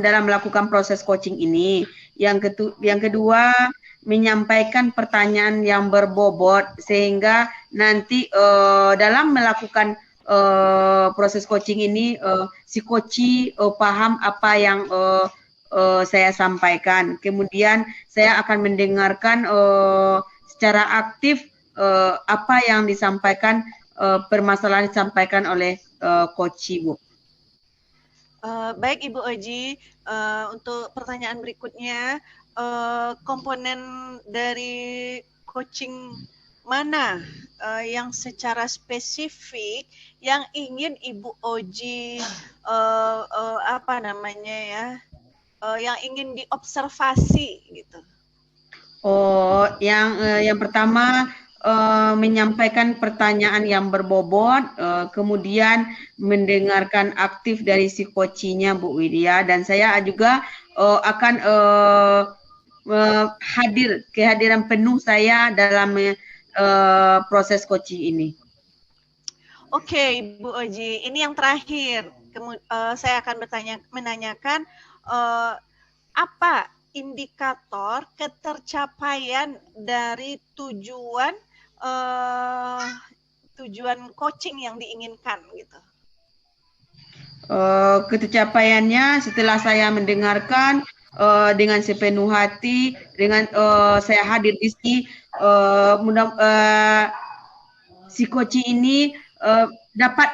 dalam melakukan proses coaching ini. Yang kedua menyampaikan pertanyaan yang berbobot sehingga nanti dalam melakukan proses coaching ini si coach paham apa yang saya sampaikan. Kemudian saya akan mendengarkan secara aktif apa yang disampaikan, permasalahan disampaikan oleh Coach Bu. Baik Ibu Oji, untuk pertanyaan berikutnya, komponen dari coaching mana yang secara spesifik yang ingin Ibu Oji apa namanya ya, yang ingin diobservasi gitu? Oh, yang pertama menyampaikan pertanyaan yang berbobot, kemudian mendengarkan aktif dari si coachnya Bu Widya, dan saya juga akan kehadiran penuh saya dalam proses coaching ini. Oke, Bu Oji, ini yang terakhir. Saya akan menanyakan apa indikator ketercapaian dari tujuan coaching yang diinginkan gitu. Ketercapaiannya setelah saya mendengarkan dengan sepenuh hati, dengan saya hadir di sini, si coach ini dapat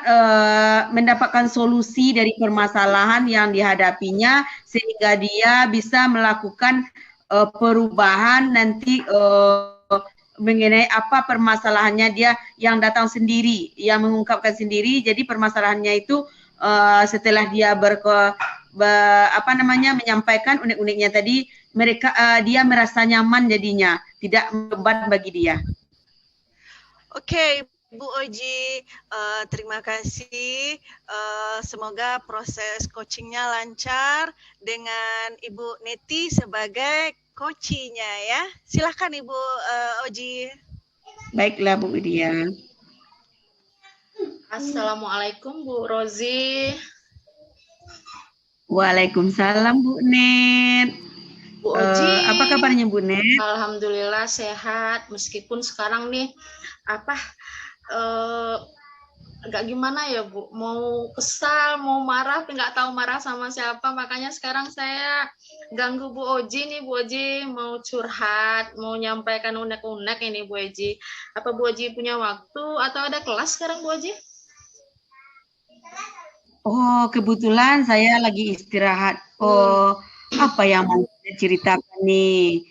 mendapatkan solusi dari permasalahan yang dihadapinya sehingga dia bisa melakukan perubahan nanti mengenai apa permasalahannya dia yang datang sendiri, yang mengungkapkan sendiri. Jadi permasalahannya itu setelah dia menyampaikan unek-uneknya tadi, dia merasa nyaman jadinya, tidak beban bagi dia. Oke, Bu Oji, terima kasih. Semoga proses coachingnya lancar dengan Ibu Neti sebagai coachingnya ya. Silakan Ibu Oji. Baiklah Bu Widya. Assalamualaikum Bu Rozi. Waalaikumsalam Bu Net. Bu Oji, apa kabarnya Bu Net? Alhamdulillah sehat, meskipun sekarang nih agak gimana ya Bu, mau kesal, mau marah, nggak tahu marah sama siapa, makanya sekarang saya ganggu Bu Oji nih. Bu Oji mau curhat, mau nyampaikan unek-unek ini Bu Oji. Apa Bu Oji punya waktu atau ada kelas sekarang Bu Oji? Oh, kebetulan saya lagi istirahat. Oh, apa yang mau ceritakan nih?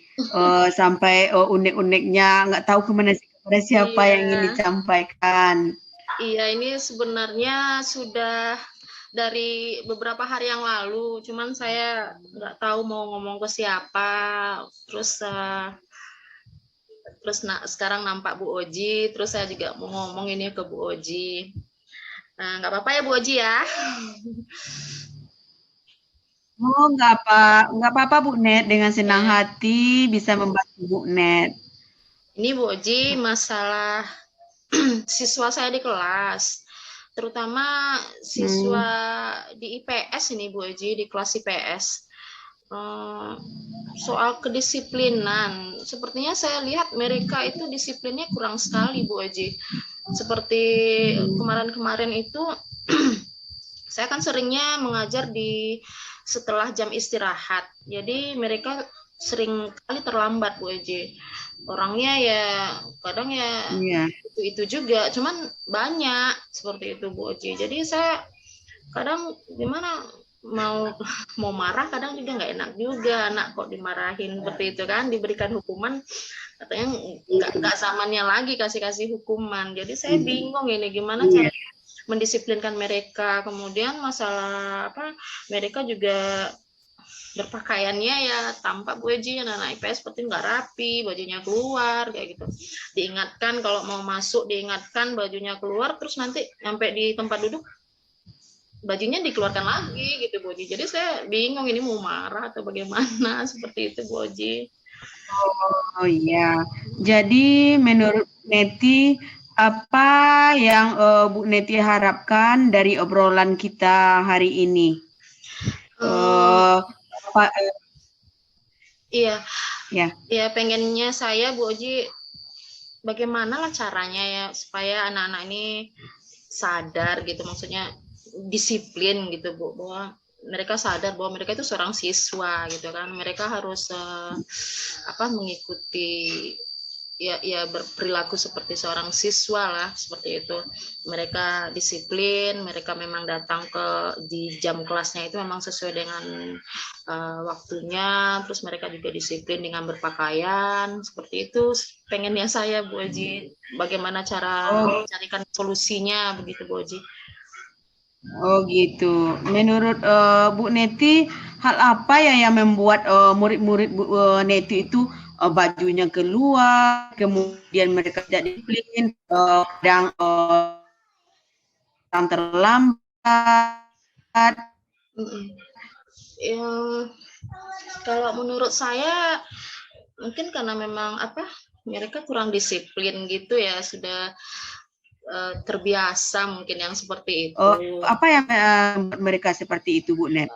Sampai unek-uneknya nggak tahu kemana kepada siapa yang ingin disampaikan. Iya, ini sebenarnya sudah dari beberapa hari yang lalu, cuman saya nggak tahu mau ngomong ke siapa. Terus sekarang nampak Bu Oji, terus saya juga mau ngomong ini ke Bu Oji. Nah, nggak apa-apa ya Bu Oji ya? Oh, nggak apa-apa Bu Net, dengan senang hati bisa membantu Bu Net. Ini Bu Oji, masalah siswa saya di kelas, terutama siswa di IPS ini Bu Oji, di kelas IPS. Soal kedisiplinan, sepertinya saya lihat mereka itu disiplinnya kurang sekali Bu Oji. Seperti kemarin-kemarin itu Saya kan seringnya mengajar setelah jam istirahat. Jadi mereka sering kali terlambat Bu Eji. Orangnya ya kadang ya itu juga, cuman banyak seperti itu Bu Eji. Jadi saya kadang gimana mau marah kadang juga nggak enak juga, anak kok dimarahin seperti itu kan, diberikan hukuman katanya nggak zamannya lagi kasih hukuman. Jadi saya bingung ini gimana cara mendisiplinkan mereka. Kemudian masalah mereka juga berpakaiannya ya tampak Bu Eji, anak IPS seperti nggak rapi, bajunya keluar kayak gitu. Diingatkan kalau mau masuk, diingatkan bajunya keluar, terus nanti sampai di tempat duduk bajunya dikeluarkan lagi gitu Bu Eji. Jadi saya bingung ini mau marah atau bagaimana seperti itu Bu Eji. Oh iya, jadi menurut Neti apa yang Bu Neti harapkan dari obrolan kita hari ini? Iya, pengennya saya Bu Oji bagaimana lah caranya ya supaya anak-anak ini sadar gitu, maksudnya disiplin gitu Bu, bahwa mereka sadar bahwa mereka itu seorang siswa gitu kan, mereka harus mengikuti ya berperilaku seperti seorang siswa lah, seperti itu. Mereka disiplin, mereka memang datang di jam kelasnya itu memang sesuai dengan waktunya, terus mereka juga disiplin dengan berpakaian, seperti itu pengennya saya Bu Oji. Bagaimana cara mencarikan solusinya begitu Bu Oji? Oh gitu. Menurut Bu Neti, hal apa yang membuat murid-murid Bu Neti itu bajunya keluar, kemudian mereka tidak disiplin, kadang terlambat? Ya, kalau menurut saya mungkin karena memang mereka kurang disiplin gitu ya, sudah terbiasa mungkin yang seperti itu. Apa yang mereka seperti itu Bu Net?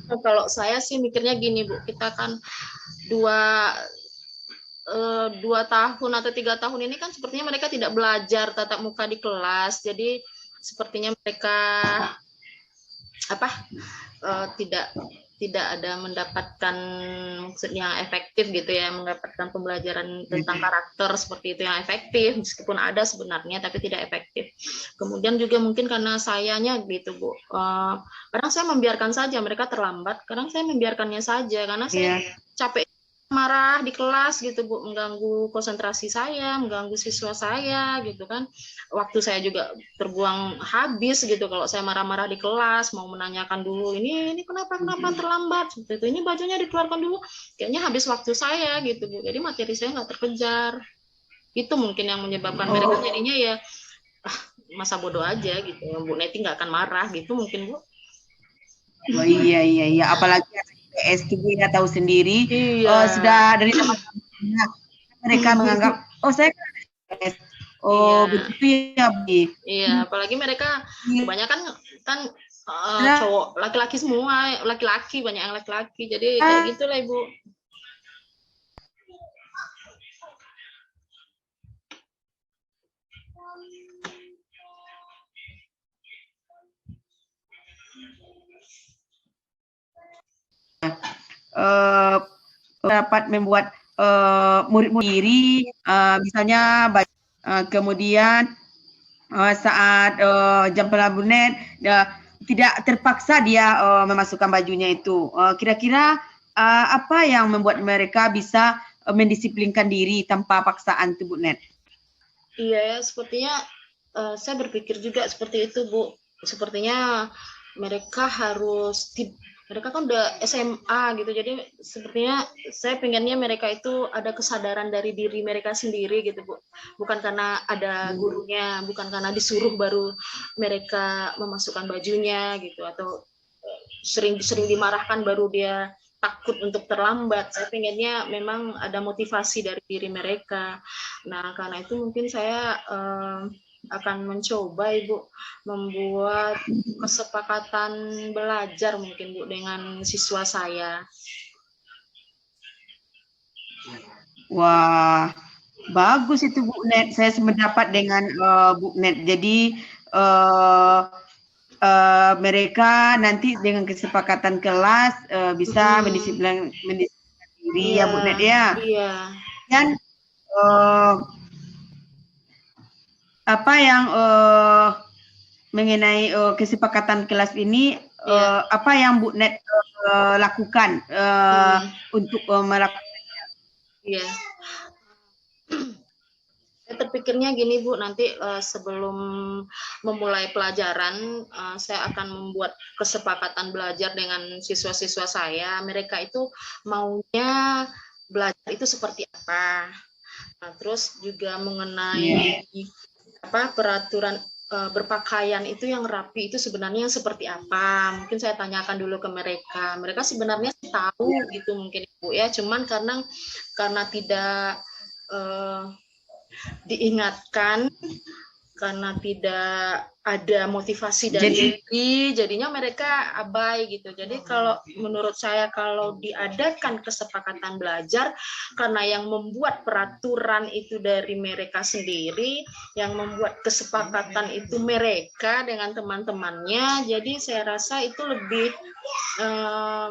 Kalau saya sih mikirnya gini Bu, kita kan 2 tahun atau 3 tahun ini kan sepertinya mereka tidak belajar tatap muka di kelas, jadi sepertinya mereka tidak ada mendapatkan yang efektif gitu ya, mendapatkan pembelajaran tentang karakter seperti itu yang efektif, meskipun ada sebenarnya tapi tidak efektif. Kemudian juga mungkin karena sayanya gitu Bu, kadang saya membiarkan saja mereka terlambat, kadang saya membiarkannya saja karena saya capek marah di kelas gitu Bu, mengganggu konsentrasi saya, mengganggu siswa saya gitu kan. Waktu saya juga terbuang habis gitu kalau saya marah-marah di kelas, mau menanyakan dulu ini kenapa terlambat seperti itu, ini bajunya dikeluarkan dulu, kayaknya habis waktu saya gitu Bu. Jadi materi saya nggak terkejar. Itu mungkin yang menyebabkan mereka jadinya ya masa bodoh aja gitu. Bu Neti nggak akan marah gitu mungkin Bu. Oh iya, apalagi IPS itu ya tahu sendiri, sudah dari teman-temannya mereka menganggap saya kan IPS. Begitu ya Bu. Iya, apalagi mereka kebanyakan kan cowok, laki-laki semua, laki-laki, banyak yang laki-laki, jadi kayak gitulah Ibu. Dapat membuat murid-murid diri, misalnya kemudian saat jam pelabuhan tidak terpaksa dia memasukkan bajunya itu. Kira-kira apa yang membuat mereka bisa mendisiplinkan diri tanpa paksaan tuh Bu Net? Iya ya, sepertinya saya berpikir juga seperti itu Bu. Sepertinya mereka kan udah SMA gitu, jadi sepertinya saya pengennya mereka itu ada kesadaran dari diri mereka sendiri gitu Bu, bukan karena ada gurunya, bukan karena disuruh baru mereka memasukkan bajunya gitu, atau sering dimarahkan baru dia takut untuk terlambat. Saya pengennya memang ada motivasi dari diri mereka. Nah karena itu mungkin saya akan mencoba Ibu membuat kesepakatan belajar mungkin Bu dengan siswa saya. Wah, bagus itu Bu Net. Saya sependapat dengan Bu Net. Jadi mereka nanti dengan kesepakatan kelas bisa mendisiplinkan diri ya Bu Net ya. Iya. Dan apa yang mengenai kesepakatan kelas ini, apa yang Bu Net lakukan untuk melakukannya? Iya. Saya terpikirnya gini Bu, nanti sebelum memulai pelajaran, saya akan membuat kesepakatan belajar dengan siswa-siswa saya. Mereka itu maunya belajar itu seperti apa. Nah, terus juga mengenai apa peraturan berpakaian itu yang rapi itu sebenarnya seperti apa. Mungkin saya tanyakan dulu ke mereka. Mereka sebenarnya tahu gitu mungkin Ibu ya, cuman karena tidak diingatkan, karena tidak ada motivasi dari diri, jadinya mereka abai gitu. Jadi kalau menurut saya kalau diadakan kesepakatan belajar, karena yang membuat peraturan itu dari mereka sendiri, yang membuat kesepakatan itu mereka dengan teman-temannya, jadi saya rasa itu lebih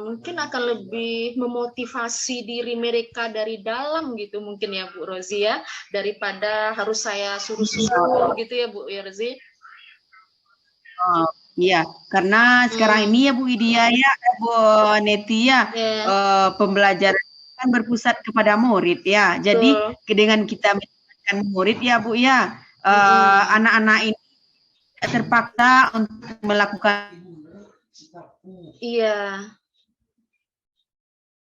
mungkin akan lebih memotivasi diri mereka dari dalam gitu mungkin ya Bu Rozi ya, daripada harus saya suruh-suruh gitu ya Bu Rozi. Iya, karena sekarang ini ya Bu Widya ya, Bu Neti ya, pembelajaran kan berpusat kepada murid ya. Jadi dengan kita melibatkan murid ya Bu ya, anak-anak ini terpaksa untuk melakukan. Iya.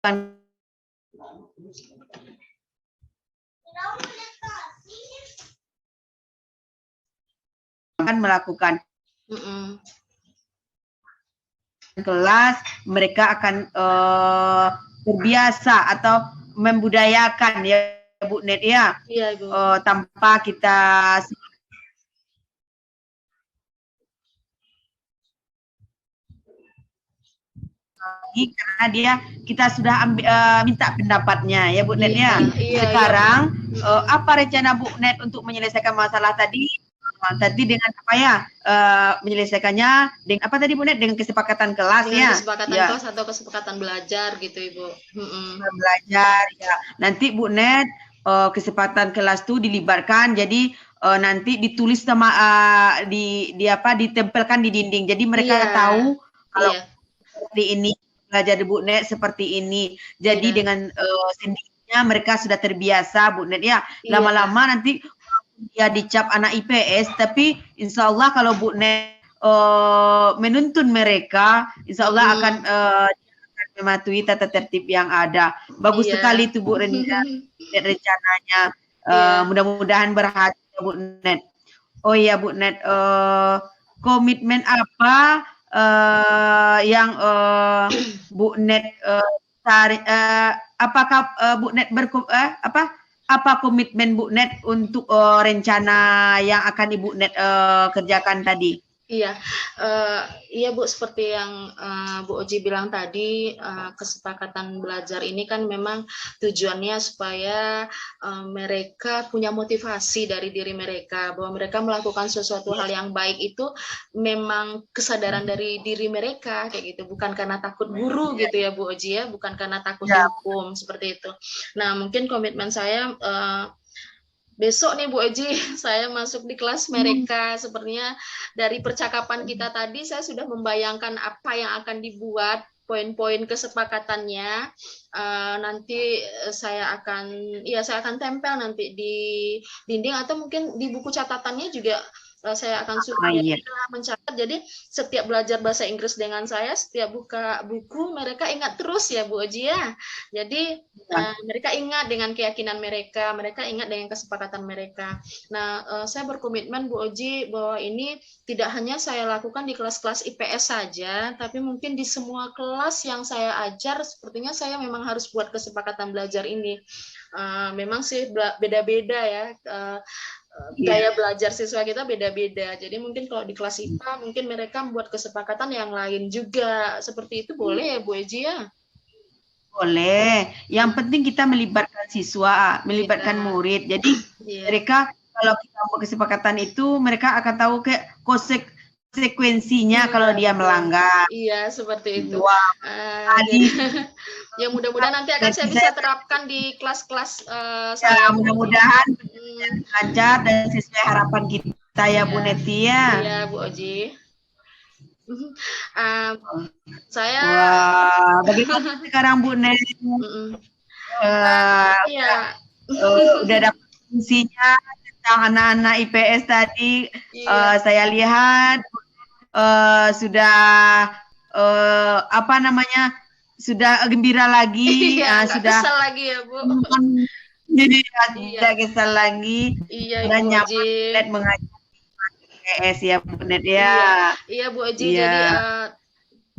Kan melakukan kelas, mereka akan terbiasa atau membudayakan ya Bu Net ya, tanpa kita karena kita sudah minta pendapatnya ya Bu Net ya. Sekarang apa rencana Bu Net untuk menyelesaikan masalah tadi? Tadi dengan apa ya menyelesaikannya dengan apa tadi Bu Net, dengan kesepakatan kelas dengan kesepakatan kelas atau kesepakatan belajar gitu Ibu. Belajar ya. Nanti Bu Net kesepakatan kelas tuh dilibatkan, jadi nanti ditulis sama ditempelkan di dinding. Jadi mereka tahu kalau seperti ini belajar di Bu Net seperti ini. Jadi dengan sendirinya mereka sudah terbiasa Bu Net ya. Lama-lama nanti dia dicap anak IPS, tapi insya Allah kalau Bu Net menuntun mereka, insya Allah akan mematuhi tata tertib yang ada. Bagus sekali itu Bu rencananya. Mudah-mudahan berhasil Bu Net. Oh iya Bu Net, komitmen apa yang Bu Net apakah Bu Net apa komitmen Bu Net untuk rencana yang akan Ibu Net kerjakan tadi? Iya, iya Bu, seperti yang Bu Oji bilang tadi, kesepakatan belajar ini kan memang tujuannya supaya mereka punya motivasi dari diri mereka, bahwa mereka melakukan sesuatu hal yang baik itu memang kesadaran dari diri mereka, kayak gitu, bukan karena takut guru gitu ya Bu Oji ya, bukan karena takut dihukum, seperti itu. Nah mungkin komitmen saya besok nih Bu Oji, saya masuk di kelas mereka. Sepertinya dari percakapan kita tadi, saya sudah membayangkan apa yang akan dibuat, poin-poin kesepakatannya. Nanti saya akan tempel nanti di dinding atau mungkin di buku catatannya juga. Saya akan suruh mencatat. Jadi setiap belajar bahasa Inggris dengan saya, setiap buka buku mereka ingat terus ya Bu Oji ya. Jadi mereka ingat dengan keyakinan mereka, mereka ingat dengan kesepakatan mereka. Nah, saya berkomitmen Bu Oji bahwa ini tidak hanya saya lakukan di kelas-kelas IPS saja, tapi mungkin di semua kelas yang saya ajar, sepertinya saya memang harus buat kesepakatan belajar ini. Memang sih beda-beda ya. Gaya belajar siswa kita beda-beda. Jadi mungkin kalau di kelas IPA mungkin mereka membuat kesepakatan yang lain juga. Seperti itu boleh ya Bu Eji ya? Boleh. Yang penting kita melibatkan siswa, melibatkan murid. Jadi mereka kalau kita buat kesepakatan itu mereka akan tahu kayak konsekuensinya kalau dia melanggar. Iya, seperti itu. Wah, Jadi, ya mudah-mudahan nanti akan saya bisa terapkan di kelas-kelas saya. Mudah-mudahan lancar dan sesuai harapan kita ya Bu Neti ya. Iya Bu Oji. Saya. Wah, bagaimana sekarang Bu Neti? Udah dapat fungsinya tentang anak-anak IPS tadi. Saya lihat sudah sudah gembira lagi, sudah kesal lagi ya Bu. Jadi tidak kesal lagi, sudah nyaman mengajar IPS ya Bu Net ya. Iya Bu Oji. Jadi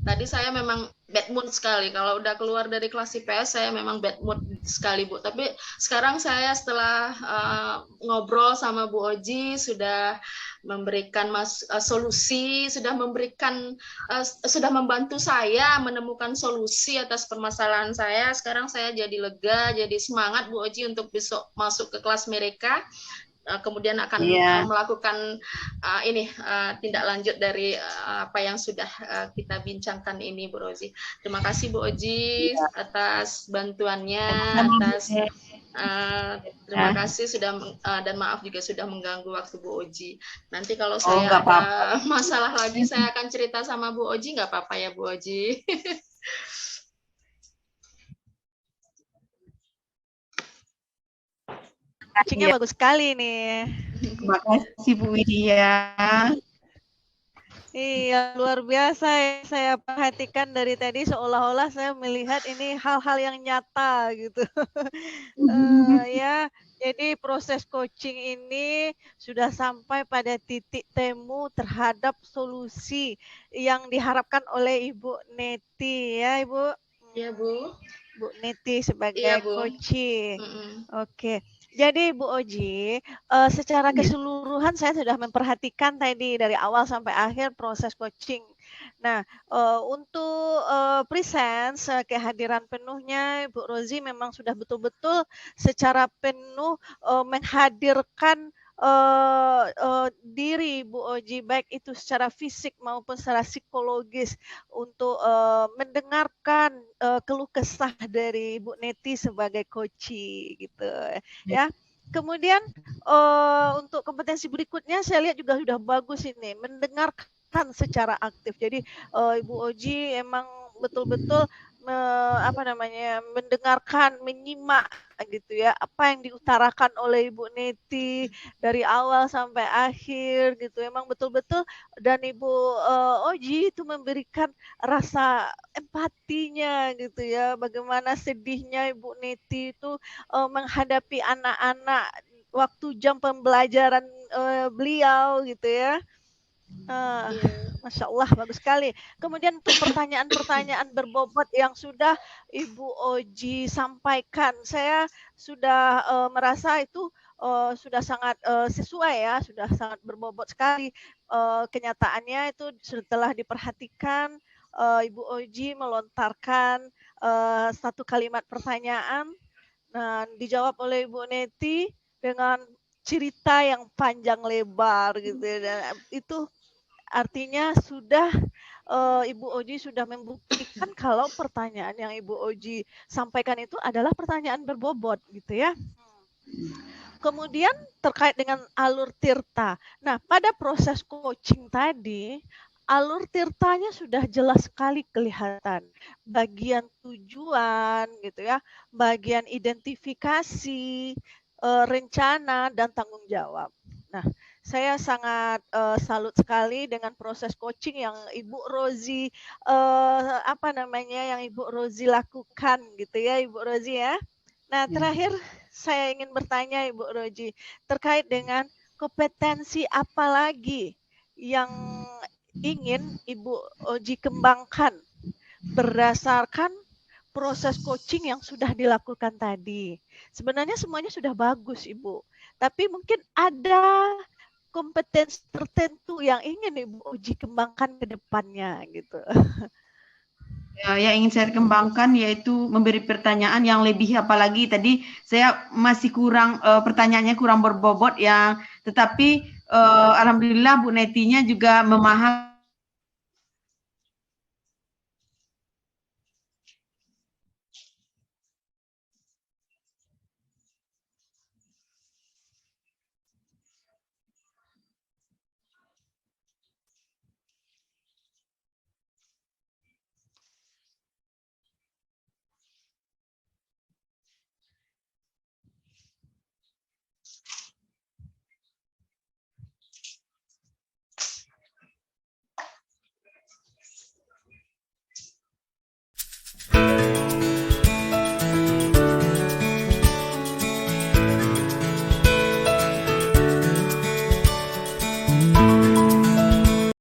tadi saya memang bad mood sekali. Kalau udah keluar dari kelas IPS saya memang bad mood sekali Bu. Tapi sekarang saya setelah ngobrol sama Bu Oji sudah memberikan solusi, sudah membantu saya menemukan solusi atas permasalahan saya. Sekarang saya jadi lega, jadi semangat Bu Oji untuk besok masuk ke kelas mereka. Kemudian akan melakukan tindak lanjut dari apa yang sudah kita bincangkan ini Bu Rozi. Terima kasih Bu Oji atas bantuannya, terima kasih sudah dan maaf juga sudah mengganggu waktu Bu Oji. Nanti kalau saya ada masalah lagi saya akan cerita sama Bu Oji, nggak apa-apa ya Bu Oji. Coachingnya bagus sekali nih. Terima kasih Bu Widya. Iya, luar biasa ya. Saya perhatikan dari tadi seolah-olah saya melihat ini hal-hal yang nyata gitu. Ya, jadi proses coaching ini sudah sampai pada titik temu terhadap solusi yang diharapkan oleh Ibu Neti ya Ibu. Iya Bu. Bu Neti sebagai coaching. Oke. Jadi Bu Oji, secara keseluruhan saya sudah memperhatikan tadi dari awal sampai akhir proses coaching. Nah, untuk presence kehadiran penuhnya Bu Rozi memang sudah betul-betul secara penuh menghadirkan diri Bu Oji baik itu secara fisik maupun secara psikologis untuk mendengarkan keluh kesah dari Bu Neti sebagai coaching gitu ya. Kemudian untuk kompetensi berikutnya saya lihat juga sudah bagus ini mendengarkan secara aktif. Jadi Ibu Oji emang betul-betul mendengarkan, menyimak gitu ya apa yang diutarakan oleh Ibu Neti dari awal sampai akhir gitu. Emang betul-betul dan Ibu Oji itu memberikan rasa empatinya gitu ya. Bagaimana sedihnya Ibu Neti itu menghadapi anak-anak waktu jam pembelajaran beliau gitu ya. Masya Allah, bagus sekali. Kemudian untuk pertanyaan-pertanyaan berbobot yang sudah Ibu Oji sampaikan, saya sudah merasa itu sudah sangat sesuai ya, sudah sangat berbobot sekali. Kenyataannya itu setelah diperhatikan, Ibu Oji melontarkan satu kalimat pertanyaan, dan dijawab oleh Ibu Neti dengan cerita yang panjang lebar gitu ya. Dan itu artinya sudah Ibu Oji sudah membuktikan kalau pertanyaan yang Ibu Oji sampaikan itu adalah pertanyaan berbobot gitu ya. Kemudian terkait dengan alur tirta. Nah, pada proses coaching tadi, alur tirtanya sudah jelas sekali kelihatan. Bagian tujuan gitu ya, bagian identifikasi, rencana dan tanggung jawab. Nah, saya sangat salut sekali dengan proses coaching yang Ibu Rozi yang Ibu Rozi lakukan gitu ya Ibu Rozi ya. Nah, terakhir saya ingin bertanya Ibu Rozi terkait dengan kompetensi apa lagi yang ingin Ibu Oji kembangkan berdasarkan proses coaching yang sudah dilakukan tadi. Sebenarnya semuanya sudah bagus Ibu, tapi mungkin ada kompetensi tertentu yang ingin Ibu Oji kembangkan ke depannya gitu. Ya, yang ingin saya kembangkan yaitu memberi pertanyaan yang lebih, apalagi tadi saya masih kurang pertanyaannya kurang berbobot ya, tetapi alhamdulillah Bu Netinya juga memahami